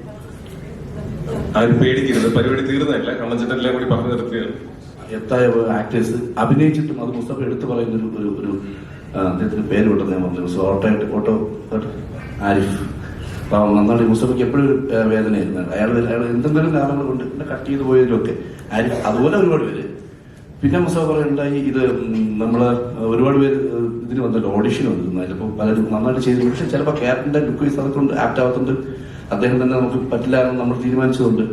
ആരും പേടിക്കരുത്, പരിപാടി തീർന്നല്ല, കണ്ണഞ്ചെല്ലാം കൂടി പറഞ്ഞു നിർത്തുകയാണ്. എത്തായ ആക്ടേഴ്സ് അഭിനയിച്ചിട്ടും അത് മുസ്തഫ എടുത്തു പറയുന്ന ഒരു അദ്ദേഹത്തിന് പേര് വിട്ടെന്ന് ഞാൻ പറഞ്ഞു. ഓട്ടോ ആരിഫ് പാവം നന്നായിട്ട് മുസ്തഫയ്ക്ക് എപ്പോഴും ഒരു വേദനയായിരുന്നു. അയാൾ എന്തെങ്കിലും കാരണങ്ങൾ കൊണ്ട് പിന്നെ കട്ട് ചെയ്ത് പോയതിലൊക്കെ ആരിഫ് അതുപോലെ ഒരുപാട് പേര്. പിന്നെ മുസ്തഫ പറയുണ്ടായി, ഇത് നമ്മള് ഒരുപാട് പേര് ഇതിന് വന്നിട്ട് ഓഡിഷൻ വന്നിരുന്നു. അതിലിപ്പോൾ പലരും നന്നായിട്ട് ചെയ്തിട്ടുണ്ട്. പക്ഷെ ചിലപ്പോൾ ക്യാരക്ടറിന്റെ ലുക്ക് വൈസ് അതൊക്കെ ആപ്റ്റ് ആവത്തുണ്ട്. അദ്ദേഹം തന്നെ നമുക്ക് പറ്റില്ല എന്ന് നമ്മൾ തീരുമാനിച്ചതുകൊണ്ട്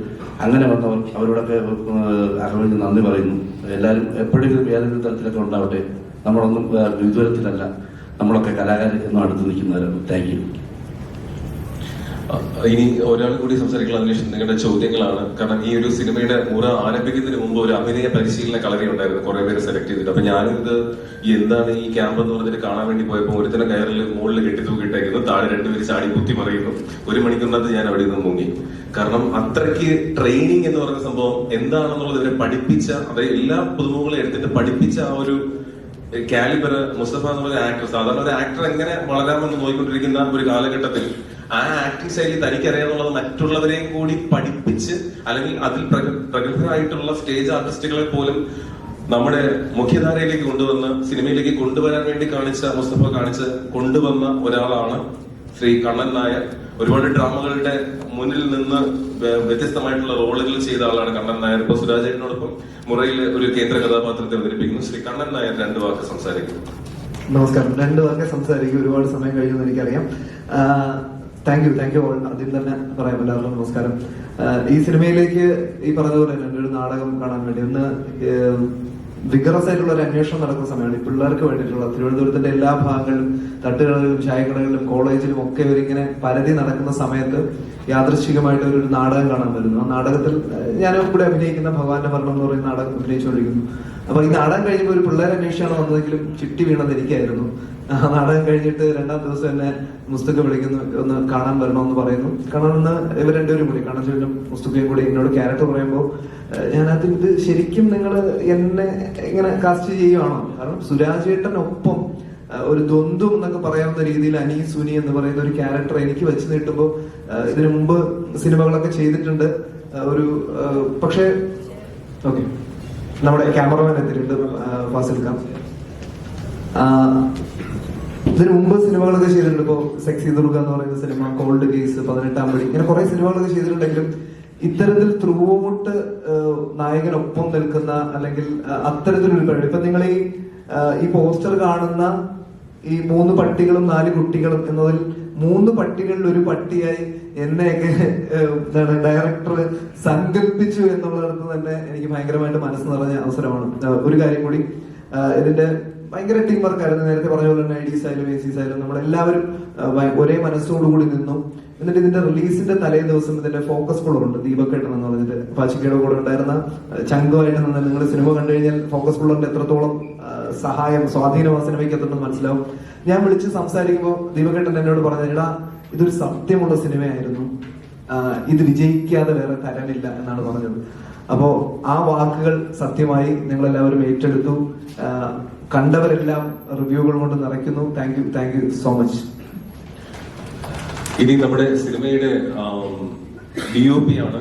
അങ്ങനെ വന്നവർ അവരോടൊക്കെ വേണ്ടി നന്ദി പറയുന്നു. എല്ലാവരും എപ്പോഴെങ്കിലും ഏതെങ്കിലും തരത്തിലൊക്കെ ഉണ്ടാവട്ടെ. നമ്മളൊന്നും വിദൂരത്തിലല്ല, നമ്മളൊക്കെ കലാകാരൻ എന്നും അടുത്ത് നിൽക്കുന്നവരാണ്. Thank you. ഇനി ഒരാൾ കൂടി സംസാരിക്കുന്ന അന്വേഷണം നിങ്ങളുടെ ചോദ്യങ്ങളാണ്. കാരണം ഈ ഒരു സിനിമയുടെ മുറ ആരംഭിക്കുന്നതിന് മുമ്പ് ഒരു അഭിനയ പരിശീലന കളരി ഉണ്ടായിരുന്നു, കുറെ പേര് സെലക്ട് ചെയ്തിട്ട്. അപ്പൊ ഞാനും ഇത് എന്താണ് ഈ ക്യാമ്പ് എന്ന് പറഞ്ഞിട്ട് കാണാൻ വേണ്ടി പോയപ്പോൾ ഒരുത്തന്നെ കയറിൽ മുകളിൽ കെട്ടി തൂക്കിയിട്ടേക്കുന്നു, താഴെ രണ്ടുപേര് ചാടി കുത്തി മറിയുന്നു. 1 മണിക്കൂറിനകത്ത് ഞാൻ അവിടെ നിന്ന് മുങ്ങി. കാരണം അത്രയ്ക്ക് ട്രെയിനിങ് എന്ന് പറയുന്ന സംഭവം എന്താണെന്നുള്ളത് ഇവരെ പഠിപ്പിച്ച, അതായത് എല്ലാ പുതുമുകളെ എടുത്തിട്ട് പഠിപ്പിച്ച ആ ഒരു കാലിബർ മുസ്തഫ എന്ന് പറയുന്ന ആക്ടർ, സാധാരണ ഒരു ആക്ടർ എങ്ങനെ വളരാമെന്ന് നോക്കിക്കൊണ്ടിരിക്കുന്ന ഒരു കാലഘട്ടത്തിൽ ആ ആക്ടിംഗ് ശൈലി തനിക്കറിയാന്നുള്ളത് മറ്റുള്ളവരെയും കൂടി പഠിപ്പിച്ച്, അല്ലെങ്കിൽ അതിൽ പ്രഗത്ഭരായിട്ടുള്ള സ്റ്റേജ് ആർട്ടിസ്റ്റുകളെ പോലും നമ്മുടെ മുഖ്യധാരയിലേക്ക് കൊണ്ടുവന്ന് സിനിമയിലേക്ക് കൊണ്ടുവരാൻ വേണ്ടി മുസ്തഫ കൊണ്ടുവന്ന ഒരാളാണ് ശ്രീ കണ്ണൻ നായർ. ഒരുപാട് ഡ്രാമകളുടെ മുന്നിൽ നിന്ന് വ്യത്യസ്തമായിട്ടുള്ള റോളുകൾ ചെയ്ത ആളാണ് കണ്ണൻ നായർ. ഇപ്പൊ സുരാജേട്ടനോടൊപ്പം മുറയിൽ ഒരു കേന്ദ്ര കഥാപാത്രത്തെ അവതരിപ്പിക്കുന്നു. ശ്രീ കണ്ണൻ നായർ 2 വാക്ക് സംസാരിക്കുന്നു. നമസ്കാരം. 2 വാക്ക് സംസാരിക്കും, ഒരുപാട് സമയം കഴിയുമെന്ന് എനിക്കറിയാം. Thank you all. ആദ്യം തന്നെ പറയാം എല്ലാവർക്കും നമസ്കാരം. ഈ സിനിമയിലേക്ക് ഈ പറഞ്ഞതുപോലെ തന്നെ ഒരു നാടകം കാണാൻ വേണ്ടി ഒന്ന് വിഗറസ് ആയിട്ടുള്ള ഒരു അന്വേഷണം നടക്കുന്ന സമയമാണ്. ഈ പിള്ളേർക്ക് വേണ്ടിയിട്ടുള്ള തിരുവനന്തപുരത്തിന്റെ എല്ലാ ഭാഗങ്ങളിലും തട്ടുകടകളിലും ചായക്കടകളിലും കോളേജിലും ഒക്കെ ഇവരിങ്ങനെ പരതി നടക്കുന്ന സമയത്ത് യാദൃശ്ചികമായിട്ട് ഒരു നാടകം കാണാൻ വരുന്നു. ആ നാടകത്തിൽ ഞാനും കൂടെ അഭിനയിക്കുന്ന ഭഗവാന്റെ ഭരണം എന്ന് പറയുന്ന നാടകം അഭിനയിച്ചുകൊണ്ടിരിക്കുന്നു. അപ്പൊ ഈ നാടകം കഴിഞ്ഞപ്പോൾ ഒരു പിള്ളേരെ അന്വേഷിച്ചാണ് വന്നതെങ്കിലും ചിട്ടി വീണത് എനിക്കായിരുന്നു. ആ നാടകം കഴിഞ്ഞിട്ട് 2ാം ദിവസം എന്നെ മുസ്തഖ വിളിക്കുന്നു, ഒന്ന് കാണാൻ വരണമെന്ന് പറയുന്നു. കാണാമെന്ന് ഇവർ 2 പേരും കൂടി, കണ്ണഞ്ചേട്ടനും മുസ്തഖയും കൂടി എന്നോട് ക്യാരക്ടർ പറയുമ്പോൾ ഞാനത് ഇത് ശരിക്കും നിങ്ങൾ എന്നെ ഇങ്ങനെ കാസ്റ്റ് ചെയ്യുവാണോ? കാരണം സുരാജേട്ടനൊപ്പം ഒരു ദ്വന്ദ്വം എന്നൊക്കെ പറയാവുന്ന രീതിയിൽ അനി സുനി എന്ന് പറയുന്ന ഒരു ക്യാരക്ടർ എനിക്ക് വെച്ച് നീട്ടുമ്പോൾ ഇതിനു മുമ്പ് സിനിമകളൊക്കെ ചെയ്തിട്ടുണ്ട് ഒരു പക്ഷേ ഓക്കെ നമ്മുടെ ക്യാമറമാൻ എത്തിയിട്ടുണ്ട് ഫാസിൽ ഖാൻ. ഇതിനു മുമ്പ് സിനിമകളൊക്കെ ചെയ്തിട്ടുണ്ട്. ഇപ്പോ സെക്സി ദുർഗ എന്ന് പറയുന്ന സിനിമ, കോൾഡ് കേസ്, 18ാം പടി, ഇങ്ങനെ കുറെ സിനിമകളൊക്കെ ചെയ്തിട്ടുണ്ടെങ്കിലും ഇത്തരത്തിൽ ത്രൂ ഔട്ട് നായകനൊപ്പം നിൽക്കുന്ന അല്ലെങ്കിൽ അത്തരത്തിലൊരു കഴിവ്. ഇപ്പൊ നിങ്ങൾ ഈ പോസ്റ്റർ കാണുന്ന ഈ 3 പട്ടികളും 4 കുട്ടികളും എന്നതിൽ 3 പട്ടികളിൽ ഒരു പട്ടിയായി എന്നെയൊക്കെ ഡയറക്ടർ സങ്കല്പിച്ചു എന്നുള്ളിടത്ത് തന്നെ എനിക്ക് ഭയങ്കരമായിട്ട് മനസ്സ് നിറഞ്ഞ അവസരമാണ്. ഒരു കാര്യം കൂടി, ഇതിന്റെ ഭയങ്കര ടീം വർക്കായിരുന്നു. നേരത്തെ പറഞ്ഞ പോലെ തന്നെ IDs ആയാലും ACs ആയാലും നമ്മളെല്ലാവരും ഒരേ മനസ്സോടുകൂടി നിന്നു. എന്നിട്ട് ഇതിന്റെ റിലീസിന്റെ തലേ ദിവസം ഇതിന്റെ ഫോക്കസ് പുള്ളറുണ്ട്, ദീപക്കേട്ടൻ എന്ന് പറഞ്ഞിട്ട് പാച്ചിക്കയുടെ കൂടെ ഉണ്ടായിരുന്ന ചങ്കുമായിട്ട് നിന്ന് നിങ്ങൾ സിനിമ കണ്ടു കഴിഞ്ഞാൽ ഫോക്കസ് പുള്ളറിന്റെ എത്രത്തോളം സഹായം സ്വാധീനം ആ സിനിമയ്ക്ക് എത്തുന്നത് മനസ്സിലാവും. ഞാൻ വിളിച്ച് സംസാരിക്കുമ്പോൾ ദീപകേട്ടൻ എന്നോട് പറഞ്ഞത്, എടാ ഇതൊരു സത്യമുള്ള സിനിമയായിരുന്നു, ഇത് വിജയിക്കാതെ വേറെ തരമില്ല എന്നാണ് പറഞ്ഞത്. അപ്പോ ആ വാക്കുകൾ സത്യമായി നിങ്ങളെല്ലാവരും ഏറ്റെടുത്തു. കണ്ടവരെല്ലാം റിവ്യൂകൾ കൊണ്ട് നിറയ്ക്കുന്നു. Thank you so much. ഇനി നമ്മുടെ സിനിമയുടെ DOP ആണ്.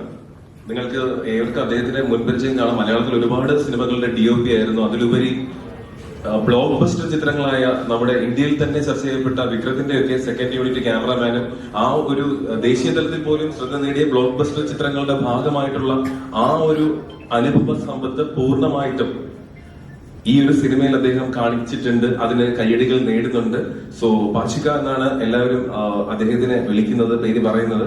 നിങ്ങൾക്ക് ഏവർക്കും അദ്ദേഹത്തിന്റെ മുൻപരിചയം കാണാം. മലയാളത്തിൽ ഒരുപാട് സിനിമകളുടെ DOP ആയിരുന്നു. അതിലുപരി ബ്ലോക്ക് ബസ്റ്റർ ചിത്രങ്ങളായ നമ്മുടെ ഇന്ത്യയിൽ തന്നെ ചർച്ച ചെയ്യപ്പെട്ട വിക്രത്തിന്റെ ഒക്കെ സെക്കൻഡ് യൂണിറ്റ് ക്യാമറാമാനും ആ ഒരു ദേശീയ തലത്തിൽ പോലും ശ്രദ്ധ നേടിയ ബ്ലോക്ക് ബസ്റ്റർ ചിത്രങ്ങളുടെ ഭാഗമായിട്ടുള്ള ആ ഒരു അനുഭവ സമ്പത്ത് പൂർണ്ണമായിട്ടും ഈ ഒരു സിനിമയിൽ അദ്ദേഹം കാണിച്ചിട്ടുണ്ട്. അതിന് കയ്യടികൾ നേടുന്നുണ്ട്. സോ പാച്ചിക്ക എന്നാണ് എല്ലാവരും അദ്ദേഹത്തിനെ വിളിക്കുന്നത്, പേര് പറയുന്നത്.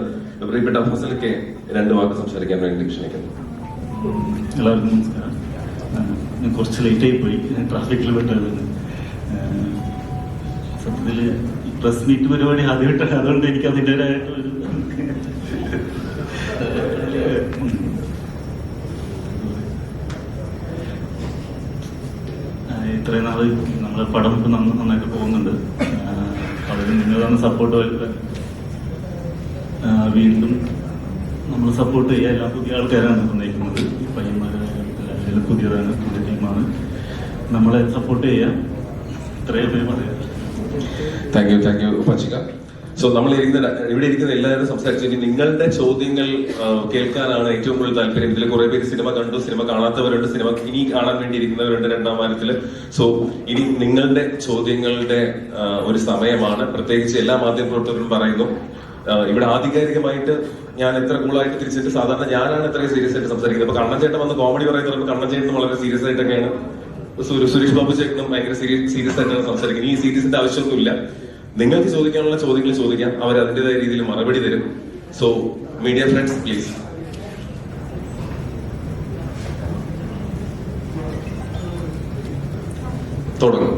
പ്രിയപ്പെട്ട ഫസലൊക്കെ 2 വാക്ക് സംസാരിക്കാൻ വേണ്ടി ക്ഷണിക്കുന്നു. എല്ലാവർക്കും നമസ്കാരം. ഞാൻ കുറച്ച് ലേറ്റായി പോയി, ട്രാഫിക്കിൽ പെട്ടായിരുന്നു. സത്യത്തിൽ പ്രസ് മീറ്റ് പരിപാടി ആദ്യമായിട്ടാണ്, അതുകൊണ്ട് എനിക്ക് അതിൻ്റെതായിട്ടൊരു ഇത്രയും നാള് നമ്മളെ പടം ഇപ്പം നന്നായിട്ട് പോകുന്നുണ്ട്. വളരെ നിങ്ങൾ തന്ന സപ്പോർട്ട് വീണ്ടും നമ്മൾ സപ്പോർട്ട് ചെയ്യുക. എല്ലാം പുതിയ ആൾക്കാരാണ് തന്നിരിക്കുന്നത്. ഈ പയ്യന്മാരെല്ലാം പുതിയതാണ്, പുതിയ ടീമാണ്. നമ്മളെ സപ്പോർട്ട് ചെയ്യുക. ഇത്രയും പേര് പറയാം. Thank you പച്ചിക. സോ നമ്മൾ ഇവിടെ ഇരിക്കുന്ന എല്ലാവരും സംസാരിച്ചു. ഇനി നിങ്ങളുടെ ചോദ്യങ്ങൾ കേൾക്കാനാണ് ഏറ്റവും കൂടുതൽ താല്പര്യം. ഇതിൽ കുറെ പേര് സിനിമ കണ്ടു, സിനിമ കാണാത്തവരുണ്ട്, സിനിമ ഇനി കാണാൻ വേണ്ടി ഇരിക്കുന്നവരുണ്ട് 2ാം വാരത്തില്. സോ ഇനി നിങ്ങളുടെ ചോദ്യങ്ങളുടെ ഒരു സമയമാണ്. പ്രത്യേകിച്ച് എല്ലാ മാധ്യമപ്രവർത്തകരും പറയുന്നു, ഇവിടെ ആധികാരികമായിട്ട് ഞാൻ എത്ര കൂളായിട്ട് തിരിച്ചിട്ട്, സാധാരണ ഞാനാണ് എത്രയും സീരിയസ് ആയിട്ട് സംസാരിക്കുന്നത്. ഇപ്പൊ കണ്ണൻ ചേട്ടൻ വന്ന് കോമഡി പറയുന്നത് കണ്ണൻ ചേട്ടൻ വളരെ സീരിയസ് ആയിട്ടൊക്കെയാണ്, സുരേഷ് ബാബു ചേട്ടനും ഭയങ്കര സീരിയസ് ആയിട്ടാണ് സംസാരിക്കുന്നത്. ഈ സീരിയസിന്റെ ആവശ്യമൊന്നുമില്ല. നിങ്ങൾക്ക് ചോദിക്കാനുള്ള ചോദ്യങ്ങൾ ചോദിക്കാം, അവർ അതിൻ്റെതായ രീതിയിൽ മറുപടി തരും. So media friends please. തുടങ്ങും.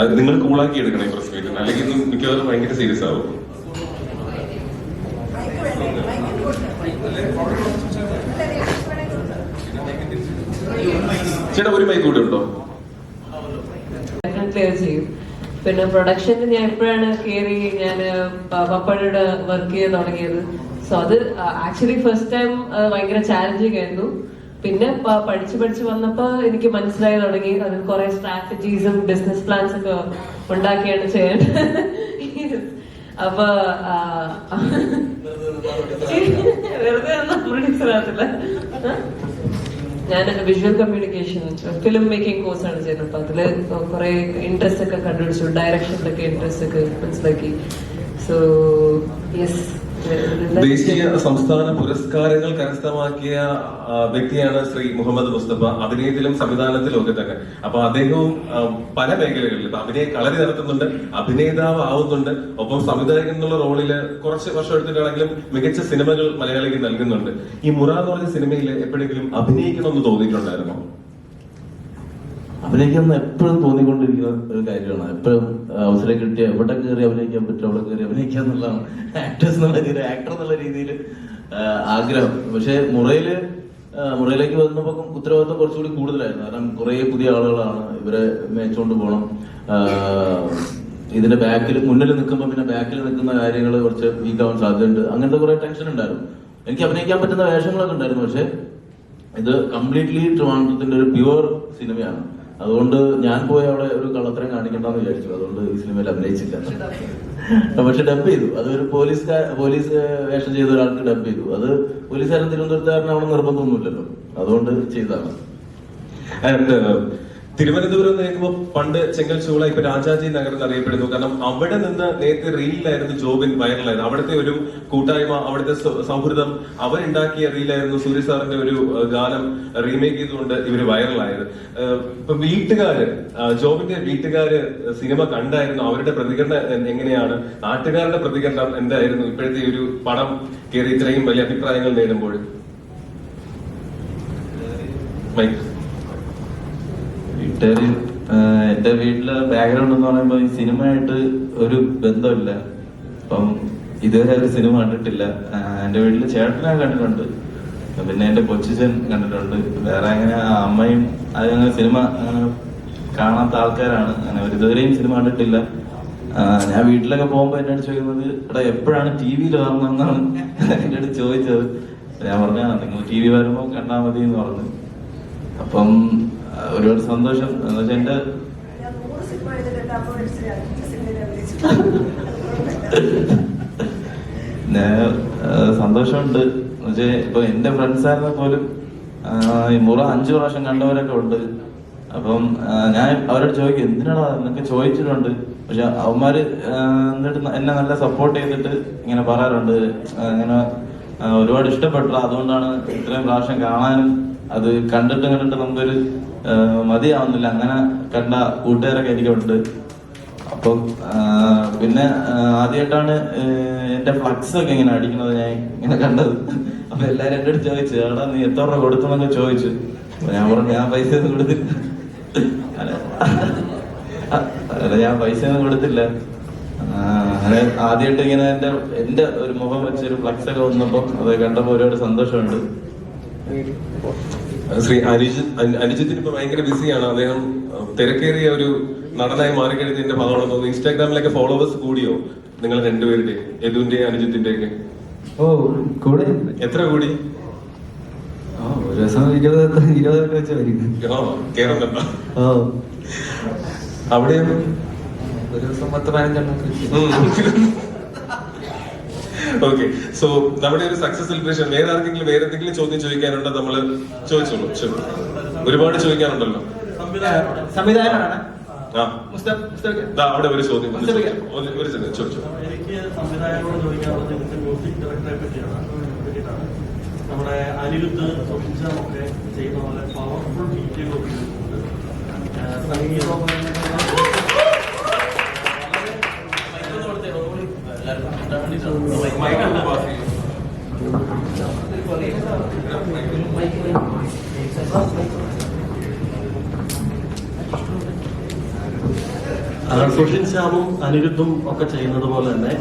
അത് നിങ്ങൾ കൂളാക്കി എടുക്കണം ഈ പ്രസ് മീറ്റിന്, അല്ലെങ്കിൽ മിക്കവാറും ഭയങ്കര സീരിയസ് ആവും. ചേട്ടാ ഒരു മൈക്ക് കൂടെ ഉണ്ടോ? ചെയ്യും. പിന്നെ പ്രൊഡക്ഷനിൽ ഞാൻ എപ്പോഴാണ് കയറി ഞാൻ പപ്പയുടെ വർക്ക് ചെയ്ത് തുടങ്ങിയത്. സോ അത് ആക്ച്വലി ഫസ്റ്റ് ടൈം ഭയങ്കര ചാലഞ്ചിങ് ആയിരുന്നു. പിന്നെ പഠിച്ച് വന്നപ്പോ എനിക്ക് മനസ്സിലായി തുടങ്ങി അതിൽ കുറെ സ്ട്രാറ്റജീസും ബിസിനസ് പ്ലാൻസ് ഒക്കെ ഉണ്ടാക്കിയാണ് ചെയ്യേണ്ടത്. അപ്പൊ വെറുതെ നമ്മുടെ മനസ്സിലാകത്തില്ല. ഞാൻ വിഷ്വൽ കമ്മ്യൂണിക്കേഷൻ ഫിലിം മേക്കിംഗ് കോഴ്സാണ് ചെയ്യുന്നത്. അപ്പൊ അതില് കുറെ ഇൻട്രസ്റ്റ് ഒക്കെ കണ്ടുപിടിച്ചു, ഡയറക്ഷനിലൊക്കെ ഇൻട്രസ്റ്റ് ഒക്കെ മനസ്സിലാക്കി. സോ യെസ്, ദേശീയ സംസ്ഥാന പുരസ്കാരങ്ങൾ കരസ്ഥമാക്കിയ വ്യക്തിയാണ് ശ്രീ മുഹമ്മദ് മുസ്തഫ, അഭിനയത്തിലും സംവിധാനത്തിലും ഒക്കെ തന്നെ. അപ്പൊ അദ്ദേഹവും പല മേഖലകളിൽ ഇപ്പൊ അഭിനയ കളരി നടത്തുന്നുണ്ട്, അഭിനേതാവ് ആവുന്നുണ്ട്, ഒപ്പം സംവിധായകൻ എന്നുള്ള റോളില് കുറച്ച് വർഷം എടുത്തിട്ടാണെങ്കിലും മികച്ച സിനിമകൾ മലയാളിക്ക് നൽകുന്നുണ്ട്. ഈ മുറ എന്ന് പറഞ്ഞ സിനിമയിൽ എപ്പോഴെങ്കിലും അഭിനയിക്കണമെന്ന് തോന്നിയിട്ടുണ്ടായിരുന്നോ? അഭിനയിക്കണം എപ്പോഴും തോന്നിക്കൊണ്ടിരിക്കുന്ന ഒരു കാര്യമാണ്. എപ്പോഴും അവസരം കിട്ടിയ എവിടെ കയറി അഭിനയിക്കാൻ പറ്റും അവിടെ കയറി അഭിനയിക്കുക എന്നുള്ളതാണ് ആക്ടേഴ്സ് എന്നുള്ള രീതിയിൽ, ആക്ടർ എന്നുള്ള രീതിയിൽ ആഗ്രഹം. പക്ഷെ മുറയിലേക്ക് വന്നപ്പോൾ ഉത്തരവാദിത്വം കുറച്ചുകൂടി കൂടുതലായിരുന്നു. കാരണം കുറെ പുതിയ ആളുകളാണ്, ഇവരെ മേച്ചുകൊണ്ട് പോകണം. ഇതിന്റെ മുന്നിൽ നിൽക്കുമ്പോൾ പിന്നെ ബാക്കിൽ നിൽക്കുന്ന കാര്യങ്ങൾ കുറച്ച് വീക്കാവാൻ സാധ്യതയുണ്ട്. അങ്ങനത്തെ കുറെ ടെൻഷൻ ഉണ്ടായിരുന്നു. എനിക്ക് അഭിനയിക്കാൻ പറ്റുന്ന വേഷങ്ങളൊക്കെ ഉണ്ടായിരുന്നു. പക്ഷെ ഇത് കംപ്ലീറ്റ്ലി ട്രിവാൻഡ്രത്തിന്റെ ഒരു പ്യുവർ സിനിമയാണ്. അതുകൊണ്ട് ഞാൻ പോയി അവിടെ ഒരു കള്ളത്തരം കാണിക്കണ്ടെന്ന് വിചാരിച്ചു. അതുകൊണ്ട് ഈ സിനിമയിൽ അഭിനയിച്ചില്ല. പക്ഷെ ഡബ് ചെയ്തു. അതൊരു പോലീസ് വേഷം ചെയ്ത ഒരാൾക്ക് ഡബ് ചെയ്തു. അത് പോലീസുകാരൻ തിരുവനന്തപുരത്തുകാരനാവണം നിർബന്ധമൊന്നുമില്ലല്ലോ, അതുകൊണ്ട് ചെയ്തതാണ്. തിരുവനന്തപുരം എന്ന് കേൾക്കുമ്പോൾ പണ്ട് ചെങ്കൽച്ചൂള ഇപ്പൊ രാജാജി നഗർ എന്നറിയപ്പെടുന്നു. കാരണം അവിടെ നിന്ന് നേരത്തെ റീലിലായിരുന്നു ജോബിൻ വൈറലായത്. അവിടുത്തെ ഒരു കൂട്ടായ്മ, അവിടുത്തെ സൗഹൃദം, അവരുണ്ടാക്കിയ റീലായിരുന്നു സൂര്യ സാറിന്റെ ഒരു ഗാനം റീമേക്ക് ചെയ്തുകൊണ്ട് ഇവര് വൈറലായത്. ഇപ്പൊ ജോബിന്റെ വീട്ടുകാര് സിനിമ കണ്ടായിരുന്നു, അവരുടെ പ്രതികരണം എങ്ങനെയാണ്? നാട്ടുകാരുടെ പ്രതികരണം എന്തായിരുന്നു ഇപ്പോഴത്തെ ഒരു പടം കയറി ഇത്രയും വലിയ അഭിപ്രായങ്ങൾ നേടുമ്പോൾ? എന്റെ വീട്ടിലെ ബാക്ക്ഗ്രൗണ്ട് എന്ന് പറയുമ്പോൾ ഈ സിനിമയായിട്ട് ഒരു ബന്ധമില്ല. അപ്പം ഇതുവരെ ഒരു സിനിമ കണ്ടിട്ടില്ല. എന്റെ വീട്ടില് ചേട്ടനെ കണ്ടിട്ടുണ്ട്, പിന്നെ എന്റെ കൊച്ചിച്ചൻ കണ്ടിട്ടുണ്ട്. വേറെ അങ്ങനെ അമ്മയും അതങ്ങനെ സിനിമ അങ്ങനെ കാണാത്ത ആൾക്കാരാണ്. അങ്ങനെ ഒരു ഇതുവരെയും സിനിമ കണ്ടിട്ടില്ല. ഞാൻ വീട്ടിലൊക്കെ പോകുമ്പോ എന്റെ അടുത്ത് ചോദിക്കുന്നത്, എടാ എപ്പോഴാണ് TV-യിൽ വരണമെന്നാണ് എന്റെ അടുത്ത് ചോദിച്ചത്. ഞാൻ പറഞ്ഞ നിങ്ങൾ TV വരുമ്പോ കണ്ടാൽ മതി എന്ന് പറഞ്ഞു. അപ്പം ഒരുപാട് സന്തോഷം. എന്ന് വെച്ചാൽ എന്റെ സന്തോഷമുണ്ട്. എന്നുവെച്ചാൽ ഇപ്പൊ എന്റെ ഫ്രണ്ട്സായിരുന്ന പോലും ഈ മുറ 5 പ്രാവശ്യം കണ്ടവരൊക്കെ ഉണ്ട്. അപ്പം ഞാൻ അവരോട് ചോദിക്കും, എന്തിനാണോ എന്നൊക്കെ ചോദിച്ചിട്ടുണ്ട്. പക്ഷെ അവന്മാര് എന്നിട്ട് എന്നെ നല്ല സപ്പോർട്ട് ചെയ്തിട്ട് ഇങ്ങനെ പറയാറുണ്ട്, ഇങ്ങനെ ഒരുപാട് ഇഷ്ടപ്പെട്ടു, അതുകൊണ്ടാണ് ഇത്രയും പ്രാവശ്യം കാണാനും അത് കണ്ടിട്ട് നമുക്കൊരു മതിയാവുന്നില്ല, അങ്ങനെ കണ്ട കൂട്ടുകാരൊക്കെ എനിക്കുണ്ട്. അപ്പം പിന്നെ ആദ്യമായിട്ടാണ് എന്റെ ഫ്ലക്സ് ഒക്കെ ഇങ്ങനെ അടിക്കുന്നത് ഞാൻ ഇങ്ങനെ കണ്ടത്. അപ്പൊ എല്ലാരും എന്റെ അടുത്ത് ചോദിച്ചു, എടാ നീ എത്ര രൂപ കൊടുത്തെന്നൊക്കെ ചോദിച്ചു. ഞാൻ പറഞ്ഞു ഞാൻ പൈസ ഒന്നും കൊടുത്തില്ല. ഞാൻ പൈസ ഒന്നും കൊടുത്തില്ല. അങ്ങനെ ആദ്യമായിട്ട് ഇങ്ങനെ എന്റെ ഒരു മുഖം വെച്ചൊരു ഫ്ലക്സ് ഒക്കെ വന്നപ്പോ അത് കണ്ടപ്പോ ഒരുപാട് സന്തോഷമുണ്ട്. ശ്രീ അനുജിത്തിന് ഇപ്പൊ ഭയങ്കര ബിസിയാണ്. അദ്ദേഹം തിരക്കേറിയ ഒരു നടനായി മാറിക്കഴിഞ്ഞതിന്റെ ഭാഗമാണെന്ന് തോന്നുന്നു. ഇൻസ്റ്റാഗ്രാമിലൊക്കെ ഫോളോവേഴ്സ് കൂടിയോ നിങ്ങൾ രണ്ടുപേരുടെ, യദുവിന്റെ അനുജിത്തിന്റെ ഒക്കെ? ഓ കൂടെ. എത്ര കൂടി? ഒരു ദിവസം 20 വെച്ച് വരും. കേറുന്നുണ്ടോ? അവിടെ ഒരു ദിവസം 10-15 ഓക്കെ. സോ നമ്മുടെ ഒരു സക്സസ് സെലിബ്രേഷൻ വേറെ ആർക്കെങ്കിലും വേറെ എന്തെങ്കിലും ചോദ്യം ചോദിക്കാനുണ്ടോ? നമ്മള് ചോദിച്ചോളൂ. ഒരുപാട് ചോദിക്കാനുണ്ടല്ലോ. സംവിധായകനാണ് അവിടെ ഒരു ചോദ്യം ഒരു ചോദ്യം ചോദിച്ചു. എനിക്ക് സംവിധായകനോട് ചോദിക്കാനുള്ളത് മ്യൂസിക് ഡയറക്ടറെ പറ്റിയാണ്. നമ്മുടെ അനിരുദ്ധ് ഒക്കെ ചെയ്യുന്ന പോലെ പവർഫുൾ ബീറ്റുകളൊക്കെ സുഷിൻ ശ്യാമും അനിരുദ്ധും ഒക്കെ ചെയ്യുന്നത് പോലെ തന്നെ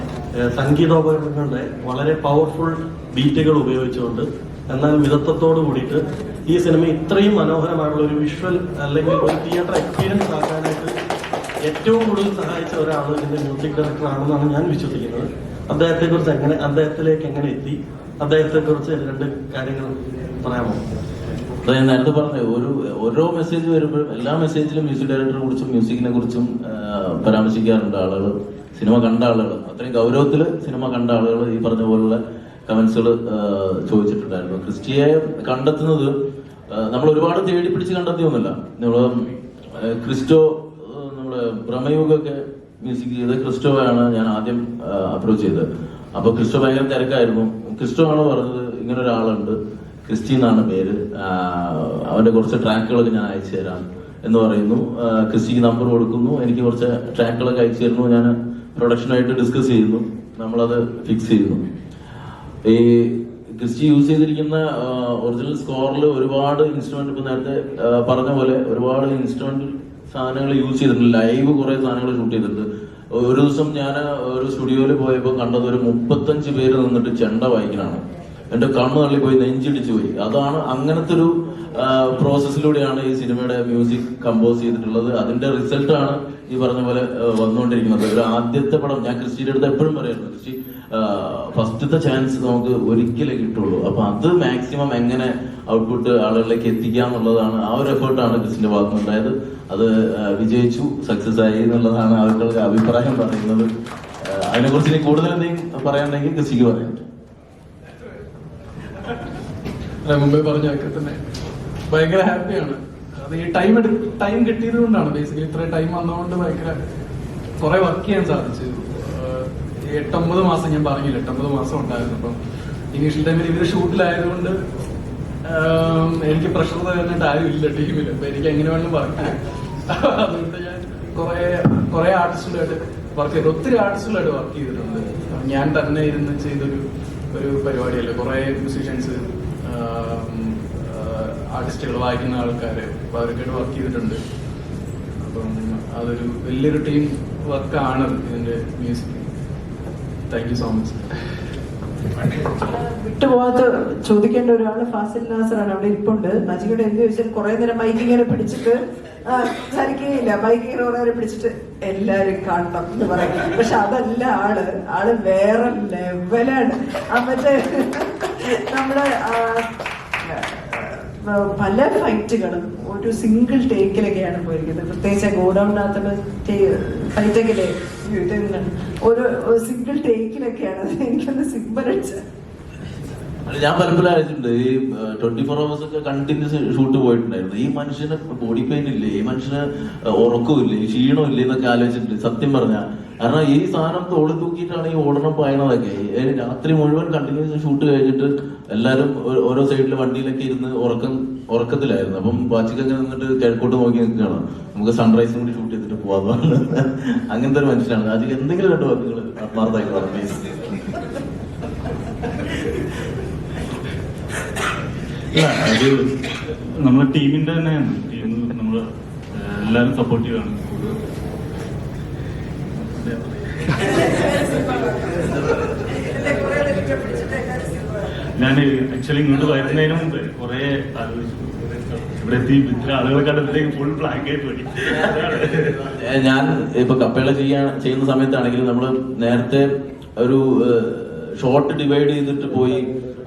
സംഗീതോപകരണങ്ങളുടെ വളരെ പവർഫുൾ ബീറ്റുകൾ ഉപയോഗിച്ചുകൊണ്ട് എന്നാൽ മിതത്വത്തോട് കൂടിയിട്ട് ഈ സിനിമ ഇത്രയും മനോഹരമായിട്ടുള്ള ഒരു വിഷ്വൽ അല്ലെങ്കിൽ ഒരു തിയേറ്റർ എക്സ്പീരിയൻസ് ആക്കാനായിട്ട് ഏറ്റവും കൂടുതൽ സഹായിച്ച ഒരാൾ ഇതിന്റെ മ്യൂസിക് ഡയറക്ടർ ആണെന്നാണ് ഞാൻ വിശ്വസിക്കുന്നത്. അദ്ദേഹത്തിലേക്ക് എങ്ങനെ എത്തി, അദ്ദേഹത്തെക്കുറിച്ച് 2 കാര്യങ്ങൾ പറയാമോ? ഞാൻ നേരത്തെ പറഞ്ഞ ഓരോ മെസ്സേജ് വരുമ്പോഴും എല്ലാ മെസ്സേജിലും മ്യൂസിക് ഡയറക്ടറെ കുറിച്ചും മ്യൂസിക്കിനെ കുറിച്ചും പരാമർശിക്കാറുണ്ട് ആളുകൾ, സിനിമ കണ്ട ആളുകൾ. അത്രയും ഗൗരവത്തിൽ സിനിമ കണ്ട ആളുകൾ ഈ പറഞ്ഞ പോലുള്ള കമന്റ്സുകൾ ചോദിച്ചിട്ടുണ്ടായിരുന്നു. ക്രിസ്റ്റിയെ കണ്ടെത്തുന്നത് നമ്മൾ ഒരുപാട് തേടി പിടിച്ച് കണ്ടെത്തിയൊന്നുമില്ല. നമ്മള് ക്രിസ്റ്റോ, നമ്മള് ബ്രഹ്മയുഗൊക്കെ മ്യൂസിക് ചെയ്ത് ക്രിസ്റ്റോയാണ് ഞാൻ ആദ്യം അപ്രോച്ച് ചെയ്തത്. അപ്പൊ ക്രിസ്റ്റോ ഭയങ്കര തിരക്കായിരുന്നു. ക്രിസ്റ്റോ ആണ് പറഞ്ഞത് ഇങ്ങനെ ഒരാളുണ്ട്, ക്രിസ്റ്റി എന്നാണ് പേര്, അവന്റെ കുറച്ച് ട്രാക്കുകളൊക്കെ ഞാൻ അയച്ചു തരാം എന്ന് പറയുന്നു. ക്രിസ്റ്റിക്ക് നമ്പർ കൊടുക്കുന്നു, എനിക്ക് കുറച്ച് ട്രാക്കുകളൊക്കെ അയച്ചു തരുന്നു. ഞാൻ പ്രൊഡക്ഷനായിട്ട് ഡിസ്കസ് ചെയ്യുന്നു, നമ്മളത് ഫിക്സ് ചെയ്യുന്നു. ഈ ക്രിസ്റ്റി യൂസ് ചെയ്തിരിക്കുന്ന ഒറിജിനൽ സ്കോറിൽ ഒരുപാട് ഇൻസ്ട്രുമെന്റ്, ഇപ്പൊ നേരത്തെ പറഞ്ഞ പോലെ ഒരുപാട് ഇൻസ്ട്രുമെന്റ് സാധനങ്ങൾ യൂസ് ചെയ്തിട്ടുണ്ട്. ലൈവ് കുറെ സാധനങ്ങൾ ഷൂട്ട് ചെയ്തിട്ടുണ്ട്. ഒരു ദിവസം ഞാൻ ഒരു സ്റ്റുഡിയോയിൽ പോയപ്പോൾ കണ്ടത് ഒരു 35 പേര് നിന്നിട്ട് ചെണ്ട വായിക്കലാണ്. എന്റെ കണ്ണ് തള്ളിപ്പോയി, നെഞ്ചിടിച്ചു പോയി. അതാണ് അങ്ങനത്തെ ഒരു പ്രോസസ്സിലൂടെയാണ് ഈ സിനിമയുടെ മ്യൂസിക് കമ്പോസ് ചെയ്തിട്ടുള്ളത്. അതിന്റെ റിസൾട്ടാണ് ഈ പറഞ്ഞ പോലെ വന്നുകൊണ്ടിരിക്കുന്നത്. ഒരു ആദ്യത്തെ പടം ഞാൻ ക്രിസ്റ്റിയുടെ അടുത്ത് എപ്പോഴും പറയായിരുന്നു, ക്രിസ്റ്റി ഫസ്റ്റത്തെ ചാൻസ് നമുക്ക് ഒരിക്കലേ കിട്ടുള്ളൂ. അപ്പൊ അത് മാക്സിമം എങ്ങനെ ഔട്ട്പുട്ട് ആളുകളിലേക്ക് എത്തിക്കാം എന്നുള്ളതാണ്, ആ ഒരു എഫേർട്ടാണ് ക്രിസ്റ്റിന്റെ ഭാഗത്തുനിന്നുണ്ടായത്. അത് വിജയിച്ചു, സക്സസ് ആയി എന്നുള്ളതാണ് ആളുകൾക്ക് അഭിപ്രായം പറയുന്നത്. അതിനെക്കുറിച്ച് ഇനി കൂടുതൽ എന്തെങ്കിലും പറയാനുണ്ടെങ്കിൽ ക്രിസ്റ്റിക്ക് പറയാം. മുമ്പേ പറഞ്ഞൊക്കെ തന്നെ ഭയങ്കര ഹാപ്പിയാണ്. അത് ഈ ടൈം കിട്ടിയത് കൊണ്ടാണ്. ബേസിക്കലി ഇത്രയും ടൈം വന്നതുകൊണ്ട് ഭയങ്കര കുറെ വർക്ക് ചെയ്യാൻ സാധിച്ചു. 8-9 മാസം ഞാൻ പറഞ്ഞില്ല, 8-9 മാസം ഉണ്ടായിരുന്നു. അപ്പം ഇനീഷ്യൽ ടൈമിൽ ഇവര് ഷൂട്ടിലായതുകൊണ്ട് എനിക്ക് പ്രഷർ തരാനായിട്ട് ആരും ഇല്ല ടീമിൽ. അപ്പൊ എനിക്ക് എങ്ങനെ വേണമെങ്കിലും വർക്ക് ചെയ്യാം. അതുകൊണ്ട് ഞാൻ കുറെ ആർട്ടിസ്റ്റുകളായിട്ട് വർക്ക് ചെയ്തു, ഒത്തിരി ആർട്ടിസ്റ്റുകളായിട്ട് വർക്ക് ചെയ്തിട്ടുണ്ട്. ഞാൻ തന്നെ ഇരുന്ന് ചെയ്തൊരു പരിപാടിയല്ല. കുറെ മ്യൂസീഷ്യൻസ്, ആർട്ടിസ്റ്റുകൾ, വായിക്കുന്ന ആൾക്കാര്, അപ്പൊ അവരൊക്കെയായിട്ട് വർക്ക് ചെയ്തിട്ടുണ്ട്. അപ്പം അതൊരു വലിയൊരു ടീം വർക്കാണ് ഇതിന്റെ music. Thank you so much. വിട്ടുപോകാത്ത ചോദിക്കേണ്ട ഒരാള് ഫാസിൽ നാസറാണ്, അവിടെ ഇരിപ്പുണ്ട്. നജിയുടെ എന്ത് ചോദിച്ചാൽ കുറെ നേരം മൈക്ക് ഇങ്ങനെ പിടിച്ചിട്ട് സംസാരിക്കുകയില്ല, മൈക്ക് ഇങ്ങനെ കുറെ നേരം പിടിച്ചിട്ട് എല്ലാരും കാണണം എന്ന് പറയും. പക്ഷെ അതല്ല ആള് വേറെ ലെവലാണ്. മറ്റേ നമ്മുടെ പല ഫൈറ്റുകളും ഒരു സിംഗിൾ ടേക്കിലൊക്കെയാണ് പോയിരിക്കുന്നത്. പ്രത്യേകിച്ച് ഗോഡൌണിനകത്തുള്ള ഫൈറ്റൊക്കെ ഒരു സിംഗിൾ ടേക്കിലൊക്കെയാണ്. എനിക്കൊന്ന് സിമ്പറടിച്ച ഞാൻ പലപ്പോഴും അയച്ചിട്ടുണ്ട്. ഈ 24 hours ഒക്കെ കണ്ടിന്യൂസ് ഷൂട്ട് പോയിട്ടുണ്ടായിരുന്നു. ഈ മനുഷ്യന് ബോഡി പെയിൻ ഇല്ലേ, ഈ മനുഷ്യന് ഉറക്കമില്ലേ, ക്ഷീണമില്ലേ എന്നൊക്കെ ആലോചിച്ചിട്ടുണ്ട് സത്യം പറഞ്ഞ. കാരണം ഈ സാധനം തോളി തൂക്കിയിട്ടാണ് ഈ ഓടണം പായണതൊക്കെ. രാത്രി മുഴുവൻ കണ്ടിന്യൂസ് ഷൂട്ട് കഴിഞ്ഞിട്ട് എല്ലാരും ഓരോ സൈഡിൽ വണ്ടിയിലൊക്കെ ഇരുന്ന് ഉറക്കത്തിലായിരുന്നു. അപ്പം വാച്ചിക്കൊക്കെ നിന്നിട്ട് കിഴക്കോട്ട് നോക്കി നിൽക്കുകയാണ്, നമുക്ക് സൺറൈസും കൂടി ഷൂട്ട് ചെയ്തിട്ട് പോവാന്ന്. അങ്ങനത്തെ ഒരു മനുഷ്യനാണ്. അതിൽ എന്തെങ്കിലും 2 വാക്കുകൾ ആത്മാർത്ഥമായി പ്ലീസ്. അത് നമ്മുടെ ടീമിന്റെ തന്നെയാണ്. ടീം നമ്മള് എല്ലാവരും സപ്പോർട്ടീവാണ്. ഞാൻ ആക്ച്വലി ഇങ്ങോട്ട് വരുന്നതിന് മുമ്പ് കുറെ ആലോചിച്ചു. ഇവിടെ എത്തി ഇത്ര ആളുകളെ കണ്ടപ്പോഴത്തേക്ക് ഫുൾ ബ്ലാങ്ക് ആയിട്ട് പോയി. ഞാൻ ഇപ്പൊ കപ്പേള ചെയ്യുന്ന സമയത്താണെങ്കിലും നമ്മള് നേരത്തെ ഒരു ഷോട്ട് ഡിവൈഡ് ചെയ്തിട്ട്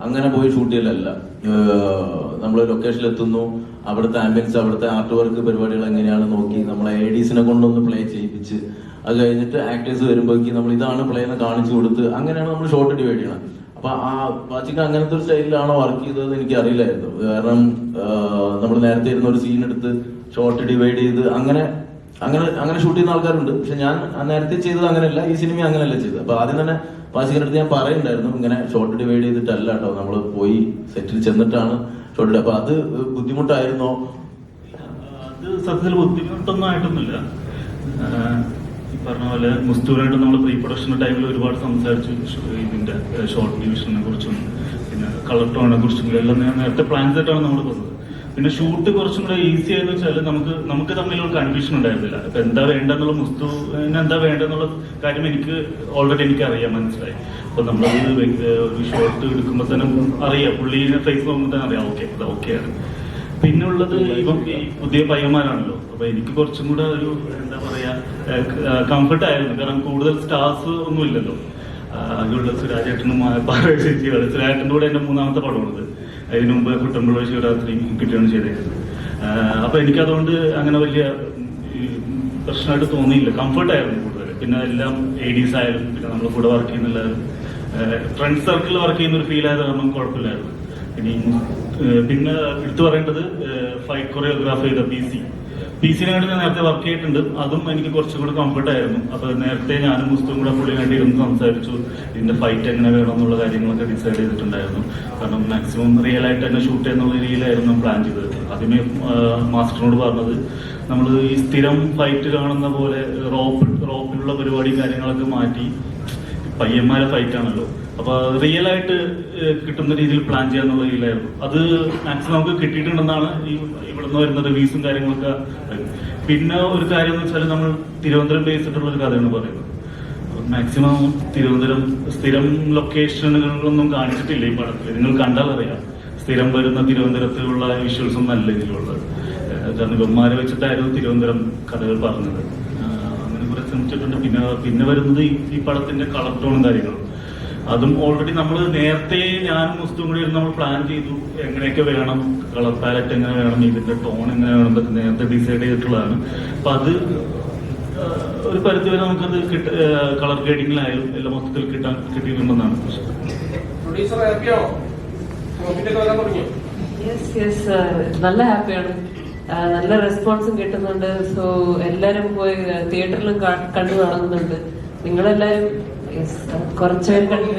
അങ്ങനെ പോയി ഷൂട്ട് ചെയ്യലല്ല. നമ്മൾ ലൊക്കേഷനിൽ എത്തുന്നു, അവിടുത്തെ ആംബിയൻസ്, അവിടുത്തെ ആർട്ട് വർക്ക് പരിപാടികൾ എങ്ങനെയാണ് നോക്കി നമ്മളെ ADസിനെ കൊണ്ടൊന്ന് പ്ലേ ചെയ്യിപ്പിച്ച് അത് കഴിഞ്ഞിട്ട് ആക്ടേഴ്സ് വരുമ്പോഴേക്കും നമ്മൾ ഇതാണ് പ്ലേ എന്ന് കാണിച്ചു കൊടുത്ത് അങ്ങനെയാണ് നമ്മൾ ഷോട്ട് ഡിവൈഡ് ചെയ്യണം. അപ്പൊ ആ പാച്ചിക്ക് അങ്ങനത്തെ ഒരു സ്റ്റൈലിലാണോ വർക്ക് ചെയ്തതെന്ന് എനിക്ക് അറിയില്ലായിരുന്നു. കാരണം നമ്മൾ നേരത്തെ ഇരുന്ന ഒരു സീൻ എടുത്ത് ഷോട്ട് ഡിവൈഡ് ചെയ്ത് അങ്ങനെ ഷൂട്ട് ചെയ്യുന്ന ആൾക്കാരുണ്ട്. പക്ഷെ ഞാൻ നേരത്തെ ചെയ്തത് അങ്ങനെയല്ല, ഈ സിനിമ അങ്ങനെയല്ല ചെയ്തത്. അപ്പൊ ആദ്യം തന്നെ പാച്ചിക്കിന്റെ അടുത്ത് ഞാൻ പറയുന്നുണ്ടായിരുന്നു, ഇങ്ങനെ ഷോട്ട് ഡിവൈഡ് ചെയ്തിട്ടല്ല കേട്ടോ, നമ്മൾ പോയി സെറ്റിൽ ചെന്നിട്ടാണ് ഷോട്ട്. അപ്പൊ അത് ബുദ്ധിമുട്ടായിരുന്നോ? അത് സത്യത്തിൽ ബുദ്ധിമുട്ടൊന്നും ആയിട്ടൊന്നുമില്ല. ഈ പറഞ്ഞ പോലെ മുസ്തൂരായിട്ട് നമ്മൾ പ്രീ പ്രൊഡക്ഷൻ ടൈമിൽ ഒരുപാട് സംസാരിച്ചു. ഇതിന്റെ ഷോർട്ട് ഡിവിഷനെ കുറിച്ചും പിന്നെ കളർ ടോണിനെ കുറിച്ചും എല്ലാം നേരത്തെ പ്ലാൻസ് ആയിട്ടാണ് നമ്മൾ പോകുന്നത്. പിന്നെ ഷൂട്ട് കുറച്ചും കൂടെ ഈസി ആയെന്ന് വെച്ചാൽ നമുക്ക് തമ്മിലൊരു കൺഫ്യൂഷൻ ഉണ്ടായിരുന്നില്ല. ഇപ്പൊ എന്താ വേണ്ടെന്നുള്ള മുസ്തുവിന് എന്താ വേണ്ടെന്നുള്ള കാര്യം ഓൾറെഡി എനിക്ക് അറിയാം, മനസ്സിലായി. അപ്പൊ നമ്മളത് ഒരു ഷോട്ട് എടുക്കുമ്പോൾ തന്നെ അറിയാം, പുള്ളിനെ ഫേസ് നോക്കുമ്പോൾ തന്നെ അറിയാം ഓക്കെ അത് ഓക്കെയാണ്. പിന്നെ ഉള്ളത് ഇപ്പം ഈ പുതിയ പയ്യന്മാരാണല്ലോ, അപ്പൊ എനിക്ക് കുറച്ചും കൂടെ ഒരു എന്താ പറയാ കംഫർട്ട് ആയിരുന്നു. കാരണം കൂടുതൽ സ്റ്റാർസ് ഒന്നും ഇല്ലല്ലോ. അതിലുള്ള സുരാജേട്ടനും ചേച്ചിയാണ്. സുരാജേട്ടൻ്റെ കൂടെ എന്റെ 3ാമത്തെ പടമാണിത്. അതിന് മുമ്പ് കുട്ടമ്പുഴ ശിവരാത്രിയും കിട്ടിയാണ് ചെയ്തേക്കുന്നത്. അപ്പൊ എനിക്കതുകൊണ്ട് അങ്ങനെ വലിയ പ്രശ്നമായിട്ട് തോന്നിയില്ല, കംഫർട്ടായിരുന്നു കൂടുതൽ. പിന്നെ എല്ലാം ADs ആയാലും പിന്നെ നമ്മുടെ കൂടെ വർക്ക് ചെയ്യുന്ന എല്ലാവരും ഫ്രണ്ട് സർക്കിളിൽ വർക്ക് ചെയ്യുന്ന ഒരു ഫീൽ ആയത് കാരണം കുഴപ്പമില്ലായിരുന്നു. പിന്നെ എടുത്തു പറയേണ്ടത് ഫൈറ്റ് കൊറിയോഗ്രാഫ് ചെയ്ത PC-നെ വേണ്ടി ഞാൻ നേരത്തെ വർക്ക് ചെയ്തിട്ടുണ്ട്. അതും എനിക്ക് കുറച്ചും കൂടെ കംഫർട്ട് ആയിരുന്നു. അപ്പൊ നേരത്തെ ഞാനും മുസ്തും കൂടെ പുള്ളി വേണ്ടി ഇരുന്ന് സംസാരിച്ചു, ഇതിന്റെ ഫൈറ്റ് എങ്ങനെ വേണം എന്നുള്ള കാര്യങ്ങളൊക്കെ ഡിസൈഡ് ചെയ്തിട്ടുണ്ടായിരുന്നു. കാരണം മാക്സിമം റിയൽ ആയിട്ട് തന്നെ ഷൂട്ട് ചെയ്യുന്ന രീതിയിലായിരുന്നു പ്ലാൻ ചെയ്തത്. ആദ്യമേ മാസ്റ്ററിനോട് പറഞ്ഞത് നമ്മൾ ഈ സ്ഥിരം ഫൈറ്റ് കാണുന്ന പോലെ റോപ്പിലുള്ള പരിപാടി കാര്യങ്ങളൊക്കെ മാറ്റി പയ്യന്മാരെ ഫൈറ്റ് ആണല്ലോ, അപ്പൊ റിയൽ ആയിട്ട് കിട്ടുന്ന രീതിയിൽ പ്ലാൻ ചെയ്യാന്നുള്ള രീതിയിലായിരുന്നു. അത് മാക്സിമം നമുക്ക് കിട്ടിയിട്ടുണ്ടെന്നാണ് ഇവിടുന്ന് വരുന്ന റിവ്യൂസും കാര്യങ്ങളൊക്കെ. പിന്നെ ഒരു കാര്യം എന്ന് വെച്ചാൽ നമ്മൾ തിരുവനന്തപുരം ബേസിട്ടുള്ള ഒരു കഥയാണ് പറയുന്നത്. മാക്സിമം തിരുവനന്തപുരം സ്ഥിരം ലൊക്കേഷനുകളൊന്നും കാണിച്ചിട്ടില്ല ഈ പടത്തിൽ. നിങ്ങൾ കണ്ടാൽ അറിയാം, സ്ഥിരം വരുന്ന തിരുവനന്തപുരത്തിലുള്ള വിഷ്വൽസും നല്ല രീതിയിലുള്ളത്. കാരണം ഇവന്മാരെ വെച്ചിട്ടായിരുന്നു തിരുവനന്തപുരം കഥകൾ പറഞ്ഞത്. അങ്ങനെ കുറെ ശ്രമിച്ചിട്ടുണ്ട്. പിന്നെ വരുന്നത് ഈ പടത്തിന്റെ കളർ ടോണും കാര്യങ്ങളും. അതും ഓൾറെഡി നമ്മൾ നേരത്തെ ഞാനും മുസ്തും കൂടി നമ്മൾ പ്ലാൻ ചെയ്തു, എങ്ങനെയൊക്കെ വേണം, കളർ പാലറ്റ് എങ്ങനെ വേണം, ഇതിന്റെ ടോൺ എങ്ങനെ വേണം എന്നൊക്കെ നേരത്തെ ഡിസൈഡ് ചെയ്തിട്ടുള്ളതാണ്. അപ്പൊ അത് ഒരു പരിധിവരെ നമുക്കത് കളർ ഗ്രേഡിങ്ങിലായാലും എല്ലാം മൊത്തത്തിൽ കിട്ടിയിട്ടുണ്ടെന്നാണ് നല്ല ഹാപ്പിയാണ്. നല്ല റെസ്പോൺസും കിട്ടുന്നുണ്ട്. സോ എല്ലാരും പോയി തിയേറ്ററിലും കണ്ടു തുടങ്ങുന്നുണ്ട്. നിങ്ങളെല്ലാരും കുറച്ച് പേര് കണ്ടു.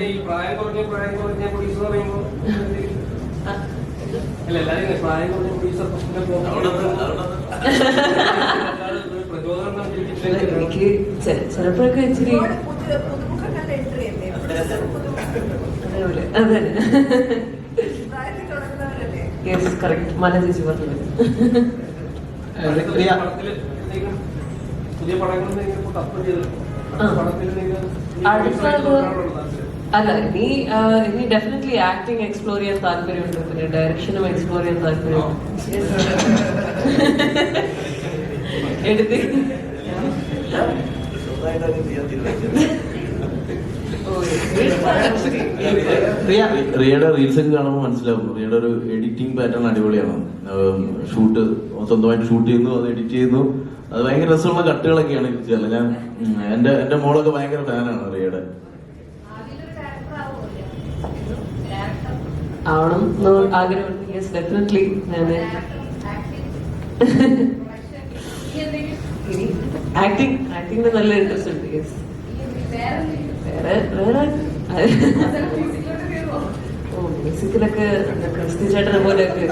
എനിക്ക് ചിലപ്പോഴൊക്കെ ഇച്ചിരി അതേപോലെ അതെ യെസ് കറക്റ്റ് മല ചേച്ചി പറഞ്ഞത്. പുതിയ പടങ്ങൾ അടുത്തത് അല്ല, ഇനി ഡെഫിനറ്റ്ലി ആക്ടിങ് എക്സ്പ്ലോർ ചെയ്യാൻ താല്പര്യമുണ്ട്, പിന്നെ ഡയറക്ഷനും എക്സ്പ്ലോർ ചെയ്യാൻ താല്പര്യമുണ്ട്. റിയയുടെ റീൽസ് ഒക്കെ കാണുമ്പോൾ മനസ്സിലാവും റിയയുടെ ഒരു എഡിറ്റിംഗ് പാറ്റേൺ അടിപൊളിയാണ്. ഷൂട്ട് സ്വന്തമായിട്ട് ഷൂട്ട് ചെയ്യുന്നു, അത് എഡിറ്റ് ചെയ്യുന്നു, അത് ഭയങ്കര രസമുള്ള കട്ടുകളൊക്കെയാണ് ചെയ്യാറ്. ഞാൻ എന്റെ മോളൊക്കെ ഭയങ്കര ഫാനാണ് റിയയുടെ. ആവണം ആഗ്രഹമുണ്ട്. Yes, definitely. ആക്ടിങ്ങിന് നല്ല ഇൻട്രസ്റ്റ് ഉണ്ട്. യെസ്. വേറെ മ്യൂസിക്കിലൊക്കെ ക്രിസ്തി ചേട്ടനെ പോലെയൊക്കെ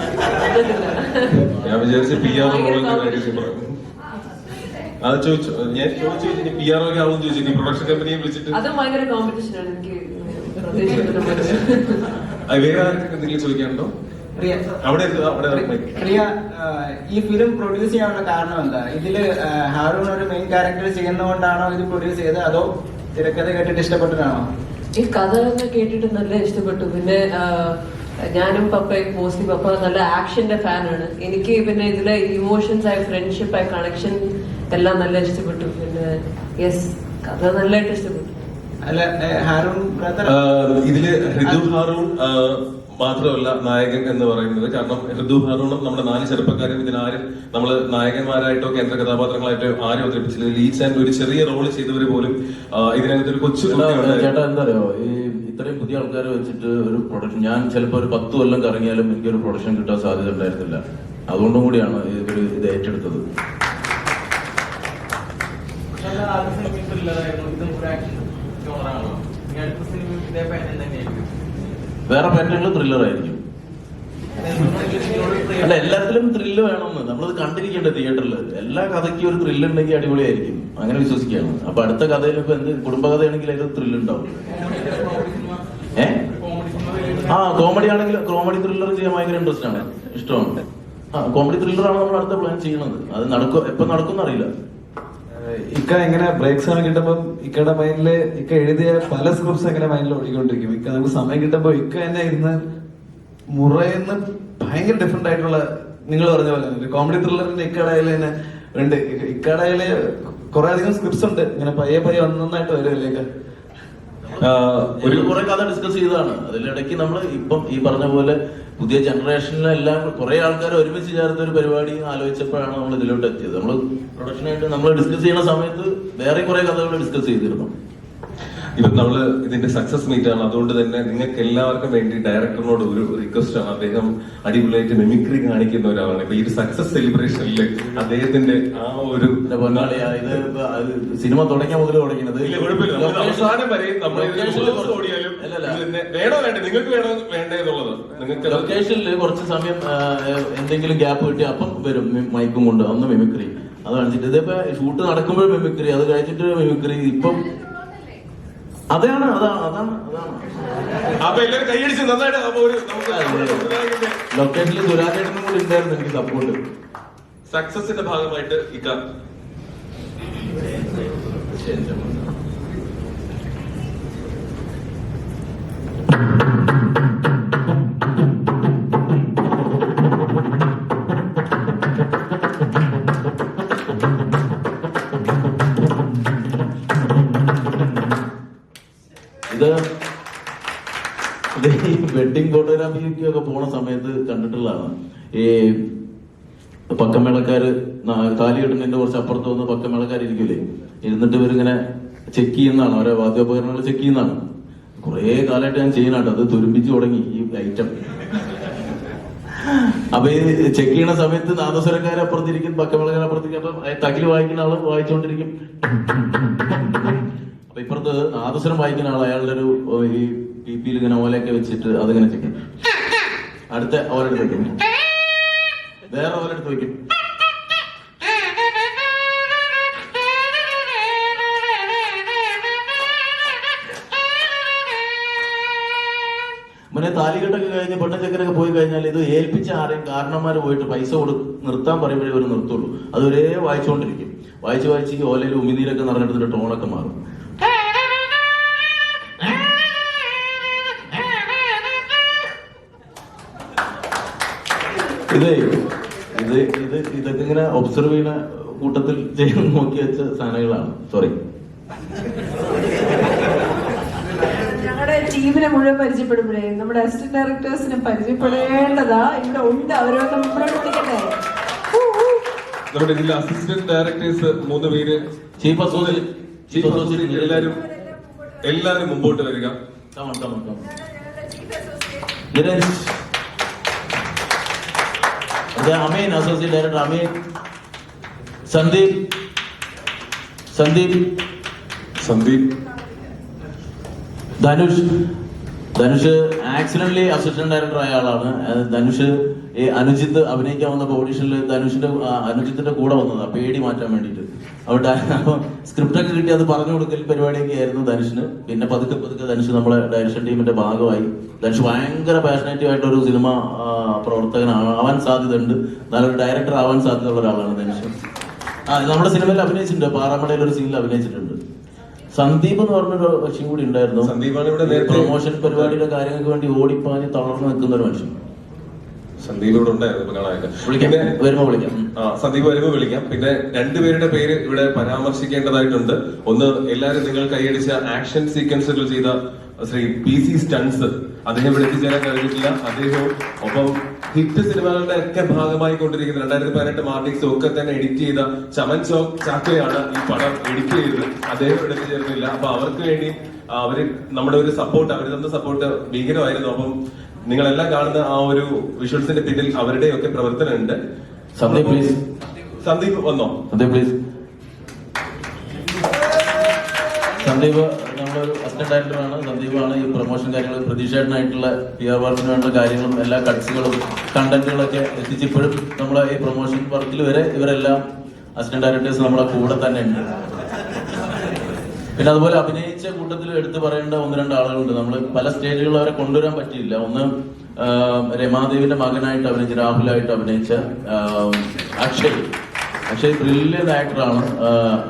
ഞാൻ വിചാരിച്ച PR അത് ചോദിച്ചു. ഞാൻ ചോദിച്ചു PR ഒക്കെ ആവും ചോദിച്ചു. പ്രൊഡക്ഷൻ കമ്പനിയെ വിളിച്ചിട്ട് അതും ഭയങ്കര കോമ്പറ്റീഷനാണ്. എനിക്ക് വേറെ ആർക്കൊക്കെ എന്തെങ്കിലും ചോദിക്കാനുണ്ടോ? അവിടെ പ്രിയ, ഈ ഫിലിം പ്രൊഡ്യൂസ് ചെയ്യാനുള്ള കാരണം എന്താ? ഇതില് ഹാറൂൺ ഒരു മെയിൻ ക്യാരക്ടർ ചെയ്യുന്നതുകൊണ്ടാണോ ഇത് പ്രൊഡ്യൂസ് ചെയ്തത്, അതോ തിരക്കഥ കേട്ടിട്ട് ഇഷ്ടപ്പെട്ടതാണോ? ഈ കഥ തന്നെ കേട്ടിട്ട് നല്ല ഇഷ്ടപ്പെട്ടു. പിന്നെ ഞാനും പപ്പയും മോസ്റ്റ്ലി പപ്പ നല്ല ആക്ഷന്റെ ഫാനാണ്. എനിക്ക് പിന്നെ ഇതിലെ ഇമോഷൻസ് ആയ ഫ്രണ്ട്ഷിപ്പ് ആയ കണക്ഷൻ എല്ലാം നല്ല ഇഷ്ടപ്പെട്ടു. പിന്നെ യെസ്, കഥ നല്ലതായിട്ട് ഇഷ്ടപ്പെട്ടു. അല്ല, ഹാറൂൺ ഇതില് ഹൃദു ഹാറൂൺ മാത്രമല്ല നായകൻ എന്ന് പറയുന്നത്. കാരണം ഹൃദു ഹാറൂണും നമ്മുടെ 4 ചെറുപ്പക്കാരും ഇതിനാരും നമ്മള് നായകന്മാരായിട്ടോ കേന്ദ്ര കഥാപാത്രങ്ങളായിട്ടോ ആരും അവതരിപ്പിച്ചില്ല. ലീഡ്സ് ആൻഡ് ഒരു ചെറിയ റോള് ചെയ്തവര് പോലും ഇതിനകത്ത് ഒരു കൊച്ചു ചേട്ടാ, എന്താ അറിയോ, ഈ ഇത്രയും പുതിയ ആൾക്കാരെ വെച്ചിട്ട് ഒരു പ്രൊഡക്ഷൻ, ഞാൻ ചിലപ്പോൾ ഒരു 10 കൊല്ലം കറങ്ങിയാലും എനിക്കൊരു പ്രൊഡക്ഷൻ കിട്ടാൻ സാധ്യത ഉണ്ടായിരുന്നില്ല. അതുകൊണ്ടും കൂടിയാണ് ഇവര് ഇത് ഏറ്റെടുത്തത്. വേറെ പാറ്റേണിൽ ത്രില്ലർ ആയിരിക്കും. അല്ല, എല്ലാത്തിലും ത്രില്ല് വേണമെന്ന് നമ്മളത് കണ്ടിരിക്കേണ്ട തിയേറ്ററിൽ. എല്ലാ കഥയ്ക്കും ഒരു ത്രില്ല് ഉണ്ടെങ്കിൽ അടിപൊളിയായിരിക്കും, അങ്ങനെ വിശ്വസിക്കുകയാണ്. അപ്പൊ അടുത്ത കഥയിൽ ഇപ്പൊ എന്ത് കുടുംബകഥയാണെങ്കിൽ അതിൽ ത്രില്ല് ഉണ്ടാവും. കോമഡി ആണെങ്കിൽ കോമഡി ത്രില്ലർ ചെയ്യാൻ ഭയങ്കര ഇൻട്രസ്റ്റ് ആണ്, ഇഷ്ടമാണ്. കോമഡി ത്രില്ലറാണ് നമ്മൾ അടുത്ത പ്ലാൻ ചെയ്യുന്നത്. അത് എപ്പൊ നടക്കും അറിയില്ല. ഇക്ക എങ്ങനെ ബ്രേക്ക് സമയം കിട്ടുമ്പോ ഇക്കയുടെ മൈൻഡില് ഇക്ക എഴുതിയ പല സ്ക്രിപ്റ്റ്സ് എങ്ങനെ മൈൻഡിൽ ഓടിക്കൊണ്ടിരിക്കും. ഇക്ക നമുക്ക് സമയം കിട്ടുമ്പോ ഇക്ക തന്നെ ഇരുന്ന് മുറയെന്ന് ഭയങ്കര ഡിഫറെന്റ് ആയിട്ടുള്ള, നിങ്ങൾ പറഞ്ഞ പോലെ കോമഡി ത്രില്ലറിന്റെ ഇക്കടയില് തന്നെ ഉണ്ട്. ഇക്കടയില് കുറെ അധികം സ്ക്രിപ്റ്റ്സ് ഉണ്ട്, ഇങ്ങനെ പയ്യെ പയ്യെ ഒന്നൊന്നായിട്ട് വരുമല്ലേ. ഒരു കുറെ കഥ ഡിസ്കസ് ചെയ്തതാണ്. അതിലിടയ്ക്ക് നമ്മൾ ഇപ്പം ഈ പറഞ്ഞ പോലെ പുതിയ ജനറേഷനിലെല്ലാം കുറെ ആൾക്കാർ ഒരുമിച്ച് ചേർത്ത ഒരു പരിപാടി ആലോചിച്ചപ്പോഴാണ് നമ്മൾ ഇതിലോട്ട് എത്തിയത്. നമ്മൾ പ്രൊഡക്ഷനായിട്ട് നമ്മൾ ഡിസ്കസ് ചെയ്യുന്ന സമയത്ത് വേറെ കുറെ കഥകൾ ഡിസ്കസ് ചെയ്തിരുന്നു. ഇപ്പൊ നമ്മള് ഇതിന്റെ സക്സസ് മീറ്റ് ആണ്. അതുകൊണ്ട് തന്നെ നിങ്ങൾക്ക് എല്ലാവർക്കും വേണ്ടി ഡയറക്ടറിനോട് ഒരു റിക്വസ്റ്റ് ആണ്. അദ്ദേഹം അടിപൊളിയായിട്ട് മിമിക്രി കാണിക്കുന്ന ഒരാളാണ്. ഇപ്പൊ ഈ ഒരു സക്സസ് സെലിബ്രേഷനിൽ അദ്ദേഹത്തിന്റെ ആ ഒരു സിനിമ തുടങ്ങിയ മുതൽ തുടങ്ങിയത് അവസാനം വരെ ഓടിയാലും വേണോ വേണ്ട, നിങ്ങൾക്ക് വേണോ വേണ്ടേന്നുള്ളത് നിങ്ങൾക്ക് ലൊക്കേഷനിൽ കുറച്ച് സമയം എന്തെങ്കിലും ഗ്യാപ്പ് കിട്ടി അപ്പം വരും മൈക്കും കൊണ്ട് അന്ന് മിമിക്രി അത് കാണിച്ചിട്ട്. ഇതിപ്പോ ഷൂട്ട് നടക്കുമ്പോഴും മിമിക്രി, അത് കഴിച്ചിട്ട് മിമിക്രി. ഇപ്പം അതാണ് അപ്പൊ എല്ലാവരും കൈയടിച്ച് നന്നായിട്ട് ലൊക്കേഷനിൽ ദുരാചേട്ടനും കൂടി ഉണ്ടായിരുന്നു എനിക്ക് സപ്പോർട്ട്. സക്സസിന്റെ ഭാഗമായിട്ട് ഇക്ക ഇത് ഈ വെഡിങ് ഫോട്ടോഗ്രാഫിക്കൊക്കെ പോണ സമയത്ത് കണ്ടിട്ടുള്ളതാണ്. ഈ പക്കമേളക്കാര് താലി കെട്ടുന്നതിന്റെ കുറച്ച് അപ്പുറത്ത് വന്ന് പക്കമേളക്കാർ ഇരിക്കൂലേ, ഇരുന്നിട്ട് ഇവരിങ്ങനെ ചെക്ക് ചെയ്യുന്നതാണ്, ഓരോ വാദ്യോപകരണങ്ങൾ ചെക്ക് ചെയ്യുന്നതാണ്. കുറെ കാലമായിട്ട് ഞാൻ ചെയ്യാനായിട്ട് അത് തുരുമ്പിച്ചു തുടങ്ങി ഈ ഐറ്റം. അപ്പൊ ഈ ചെക്ക് ചെയ്യണ സമയത്ത് നാദസ്വരക്കാരെ അപ്പുറത്തിരിക്കും, പക്കമേളക്കാരെ അപ്പുറത്തിരിക്കും. അപ്പൊ തകില് വായിക്കുന്ന ആള് വായിച്ചുകൊണ്ടിരിക്കും. അപ്പൊ ഇപ്പുറത്ത് നാദസ്വരം വായിക്കുന്ന ആൾ അയാളുടെ ഒരു ഈ പിപിയിൽ ഇങ്ങനെ ഓലയൊക്കെ വെച്ചിട്ട് അതിങ്ങനെ ചെക്കും. അടുത്ത ഓലെടുത്ത് വെക്കും, വേറെ ഓലെടുത്ത് വെക്കും. പിന്നെ താലികെട്ടൊക്കെ കഴിഞ്ഞ് പെണ്ണച്ചക്കരൊക്കെ പോയി കഴിഞ്ഞാൽ ഇത് ഏൽപ്പിച്ച ആരെയും കാരണന്മാര് പോയിട്ട് പൈസ നിർത്താൻ പറയുമ്പോഴേ ഒരു നിർത്തുള്ളൂ. അത് ഒരേ വായിച്ചുകൊണ്ടിരിക്കും. വായിച്ച് ഈ ഓലയിൽ ഉമിനീരൊക്കെ നിറഞ്ഞെടുത്തിട്ട് ടോണൊക്കെ മാറും. ഇതൊക്കെ ഇങ്ങനെ ഒബ്സർവ് ചെയ്യുന്ന കൂട്ടത്തിൽ ചെയ്യാൻ നോക്കി വെച്ച സാധനങ്ങളാണ്. സോറി. ഞങ്ങളുടെ ടീമിനെ മുഴുവൻ പരിചയപ്പെടുമ്പോഴേ നമ്മുടെ അസിസ്റ്റന്റ് ഡയറക്ടേഴ്സിനെ പരിചയപ്പെടേണ്ടതാ ഇവിടെ ഉണ്ട്. അവരൊക്കെ മുമ്പോട്ട് വിളിക്കട്ടെ. നമ്മുടെ ഇതിൽ അസിസ്റ്റന്റ് ഡയറക്ടേഴ്സ് 3 പേര്, ചീഫ് അസോസിയേറ്റ് എല്ലാരും മുമ്പോട്ട് വരിക. Ameen, associate director Ameen. Sandeep. Dhanush accidentally assistant director ആയ ആളാണ്. ധനുഷ് ഈ അനുജിത്ത് അഭിനയിക്കാൻ വന്ന ഓഡീഷനിൽ അനുജിത്തിന്റെ കൂടെ വന്നതാ, പേടി മാറ്റാൻ വേണ്ടിയിട്ട്. അവിടെ അപ്പൊ സ്ക്രിപ്റ്റ് ഒക്കെ കിട്ടി അത് പറഞ്ഞു കൊടുക്കൽ പരിപാടിയൊക്കെ ആയിരുന്നു ധനുഷിന്. പിന്നെ പതുക്കെ ധനുഷ് നമ്മളെ ഡയറക്ഷൻ ടീമിന്റെ ഭാഗമായി. ധനുഷ് ഭയങ്കര പാഷനേറ്റീവ് ആയിട്ടൊരു സിനിമ പ്രവർത്തകനാവാൻ സാധ്യതയുണ്ട്. നല്ലൊരു ഡയറക്ടർ ആവാൻ സാധ്യതയുള്ള ഒരാളാണ് ധനുഷ്. നമ്മുടെ സിനിമയിൽ അഭിനയിച്ചിട്ടുണ്ട്, പാറാമടയിൽ ഒരു സീനിൽ അഭിനയിച്ചിട്ടുണ്ട്. സന്ദീപ് എന്ന് പറഞ്ഞൊരു കക്ഷി കൂടി ഉണ്ടായിരുന്നു. സന്ദീപാണ് ഇവിടെ പ്രൊമോഷൻ പരിപാടിയുടെ കാര്യങ്ങൾക്ക് വേണ്ടി ഓടിപ്പാഞ്ഞ് തളർന്നു നിൽക്കുന്ന ഒരു മനുഷ്യൻ. സന്ദീപ് ഇവിടെ ഉണ്ടായിരുന്നു കാണാനൊക്കെ. വരുമ്പോ വിളിക്കാം. സന്ദീപ് വരുമ്പോ വിളിക്കാം. പിന്നെ 2 പേരുടെ പേര് ഇവിടെ പരാമർശിക്കേണ്ടതായിട്ടുണ്ട്. ഒന്ന്, എല്ലാരും നിങ്ങൾ കൈയടിച്ച ആക്ഷൻ സീക്വൻസുകൾ ചെയ്ത ശ്രീ PC സ്റ്റൺസ്, അദ്ദേഹം ഇവിടെ എത്തിച്ചേരാൻ കഴിഞ്ഞിട്ടില്ല. അദ്ദേഹവും ഒപ്പം ഹിറ്റ് സിനിമകളുടെ ഒക്കെ ഭാഗമായി കൊണ്ടിരിക്കുന്ന 2018 മാർട്ടിക്സ് ഒക്കെ തന്നെ എഡിറ്റ് ചെയ്ത ചമൻ ചാക്കോയാണ് ഈ പടം എഡിറ്റ് ചെയ്തത്. അദ്ദേഹം ഇവിടെ എത്തിച്ചേർന്നില്ല. അപ്പൊ അവർക്ക് വേണ്ടി അവര് നമ്മുടെ ഒരു സപ്പോർട്ട്, അവർ തന്ന സപ്പോർട്ട് ഭീകരമായിരുന്നു. അപ്പം നിങ്ങളെല്ലാം കാണുന്ന ആ ഒരു വിഷ്വൽസിന്റെ പിന്നിൽ അവരുടെയൊക്കെ പ്രവർത്തനം ഉണ്ട്. സന്ദീപ് വന്നോ? സന്ദീപ് നമ്മളൊരു അസിസ്റ്റന്റ് ഡയറക്ടറാണ്. സന്ദീപാണ് ഈ പ്രൊമോഷൻ കാര്യങ്ങൾ, പ്രതീക്ഷയായിട്ടുള്ള PR വർക്കിന് വേണ്ട കാര്യങ്ങളും എല്ലാ കട്ട്സുകളും കണ്ടന്റുകളൊക്കെ എത്തിച്ചപ്പോഴും നമ്മളെ ഈ പ്രൊമോഷൻ വർക്കിൽ വരെ ഇവരെല്ലാം അസിസ്റ്റന്റ് ഡയറക്ടേഴ്സ് നമ്മളെ കൂടെ തന്നെ ഉണ്ട്. പിന്നെ അതുപോലെ അഭിനയിച്ച കൂട്ടത്തിൽ എടുത്തു പറയേണ്ട 1-2 ആളുകളുണ്ട്. നമ്മൾ പല സ്റ്റേജുകളിൽ അവരെ കൊണ്ടുവരാൻ പറ്റിയില്ല. ഒന്ന്, രമാദേവിന്റെ മകനായിട്ട് അഭിനയിച്ച, രാഹുലായിട്ട് അഭിനയിച്ച അക്ഷയ് ബ്രില്യന്റ് ആക്ടറാണ്.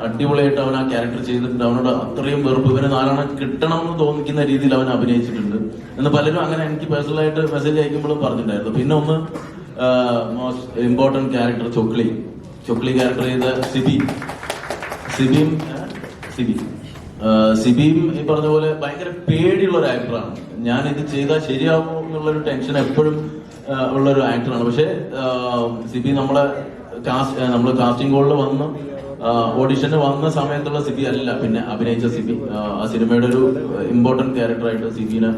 അടിപൊളിയായിട്ട് അവൻ ആ ക്യാരക്ടർ ചെയ്തിട്ടുണ്ട്. അവനോട് അത്രയും വെറുപ്പ്, ഇവന് 4 എണ്ണം കിട്ടണം എന്ന് തോന്നിക്കുന്ന രീതിയിൽ അവൻ അഭിനയിച്ചിട്ടുണ്ട് എന്ന് പലരും അങ്ങനെ എനിക്ക് പേഴ്സണലായിട്ട് മെസ്സേജ് അയക്കുമ്പോഴും പറഞ്ഞിട്ടുണ്ടായിരുന്നു. പിന്നെ ഒന്ന്, most important character Chokli character ചെയ്ത സിബിയും ഈ പറഞ്ഞ പോലെ ഭയങ്കര പേടിയുള്ള ഒരു ആക്ടറാണ്. ഞാൻ ഇത് ചെയ്താൽ ശരിയാവുമോ എന്നുള്ളൊരു ടെൻഷൻ എപ്പോഴും ഉള്ളൊരു ആക്ടറാണ്. പക്ഷെ സിബി നമ്മള് കാസ്റ്റിംഗ് കോളിൽ വന്ന് ഓഡിഷന് വന്ന സമയത്തുള്ള സിബി അല്ല പിന്നെ അഭിനയിച്ച സിബി. ആ സിനിമയുടെ ഒരു ഇമ്പോർട്ടന്റ് ക്യാരക്ടറായിട്ട് സിബിനെ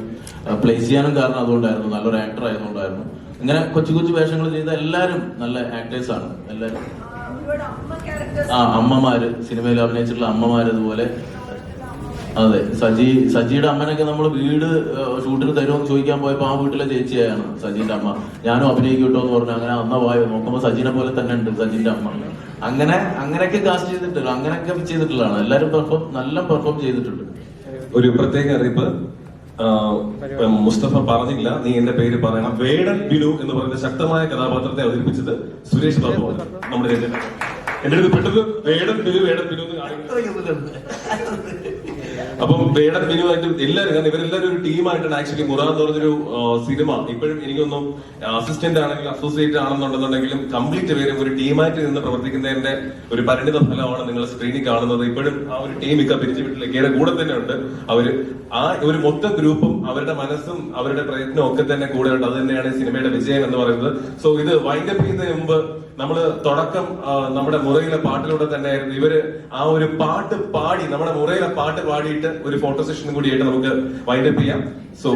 പ്ലേസ് ചെയ്യാനും കാരണം അതുകൊണ്ടായിരുന്നു, നല്ലൊരു ആക്ടർ ആയതുകൊണ്ടായിരുന്നു. ഇങ്ങനെ കൊച്ചു വേഷങ്ങൾ ചെയ്ത എല്ലാവരും നല്ല ആക്ടേഴ്സ് ആണ് എല്ലാവരും. അമ്മമാര്, സിനിമയിൽ അഭിനയിച്ചിട്ടുള്ള അമ്മമാര്. അതുപോലെ അതെ, സജിയുടെ അമ്മനൊക്കെ നമ്മൾ വീട് ഷൂട്ടിന് തരുമെന്ന് ചോദിക്കാൻ പോയപ്പോ ആ വീട്ടിലെ ചേച്ചിയാണ് സജിന്റെ അമ്മ. ഞാനും അഭിനയിക്കൂട്ടോ എന്ന് പറഞ്ഞു. അങ്ങനെ അന്ന പോയോ നോക്കുമ്പോ സജിനെ പോലെ തന്നെ ഉണ്ട് സജിന്റെ അമ്മ. അങ്ങനെയൊക്കെ കാസ്റ്റ് ചെയ്തിട്ടുണ്ട്, അങ്ങനെയൊക്കെ ചെയ്തിട്ടുള്ളതാണ്. എല്ലാരും നല്ല പെർഫോം ചെയ്തിട്ടുണ്ട്. ഒരു പ്രത്യേക അറിയിപ്പ്, മുസ്തഫ പറഞ്ഞില്ല, നീ എന്റെ പേര് പറയണം. വേടൻ ബിനു എന്ന് പറയുന്ന ശക്തമായ കഥാപാത്രത്തെ അവതരിപ്പിച്ചത് സുരേഷ് ബാബു ആണ്. നമ്മുടെ എന്റെ അടുത്ത് പെട്ടെന്ന് വേടൻ ബിനു എന്ന് കാണിക്കുന്നത്. അപ്പം വേടൻ ബിനുവായിട്ട് എല്ലാവരും, കാരണം ഇവരെല്ലാവരും ഒരു ടീമായിട്ടാണ്. ആക്ച്വലി മുറ എന്ന് പറഞ്ഞൊരു സിനിമ ഇപ്പോഴും എനിക്കൊന്നും അസിസ്റ്റന്റ് ആണെങ്കിലും അസോസിയേറ്റ് ആണെന്നുണ്ടെന്നുണ്ടെങ്കിലും കംപ്ലീറ്റ് പേരും ഒരു ടീമായിട്ട് നിന്ന് പ്രവർത്തിക്കുന്നതിന്റെ ഒരു പരിണിത ഫലമാണ് നിങ്ങൾ സ്ക്രീനിൽ കാണുന്നത്. ഇപ്പോഴും ആ ഒരു ടീം ഇക്ക പിരിച്ചു വിട്ടില്ല, കൂടെ തന്നെ ഉണ്ട്. അവര് ആ ഒരു മൊത്തം ഗ്രൂപ്പും അവരുടെ മനസ്സും അവരുടെ പ്രയത്നവും ഒക്കെ തന്നെ കൂടെ ഉണ്ട്. അത് തന്നെയാണ് സിനിമയുടെ വിജയം എന്ന് പറയുന്നത്. സോ ഇത് വൈൻഡപ്പ് ചെയ്യുന്നതിന് മുമ്പ് നമ്മള് തുടക്കം നമ്മുടെ മുറയിലെ പാട്ടിലൂടെ തന്നെയായിരുന്നു. ഇവര് ആ ഒരു പാട്ട് പാടി, നമ്മുടെ മുറയിലെ പാട്ട് പാടിയിട്ട് ഒരു ഫോട്ടോ സെഷനും കൂടി ആയിട്ട് നമുക്ക് വൈൻഡപ്പ് ചെയ്യാം. സോ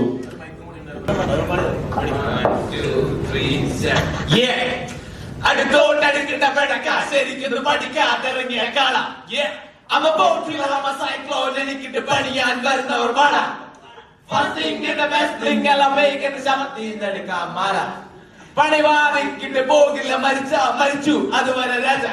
അടുത്തോട്ടടുക്കുന്ന ശരിക്കുന്നു പഠിക്കാതിറങ്ങിയ കാള. I'm a boat killer, I'm a cyclone, എനിക്കിട്ട് പണിയാൻ വരുന്നവർ പാട. First thing and the best thing, എല്ലാം വേഗം ശമത്തിന്നെടുക്കാൻ മാറ. പണിവാനിക്കിട്ട് പോകില്ല, മരിച്ചു അതുവരെ രാജ.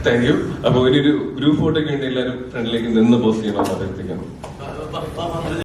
Thank you. അപ്പൊ ഇനി ഒരു ഗ്രൂപ്പ് ഫോട്ടോയ്ക്ക് വേണ്ടി എല്ലാവരും ഫ്രണ്ടിലേക്ക് നിന്ന് പോസ്റ്റ് ചെയ്യണമെന്ന് അഭ്യർത്ഥിക്കുന്നു.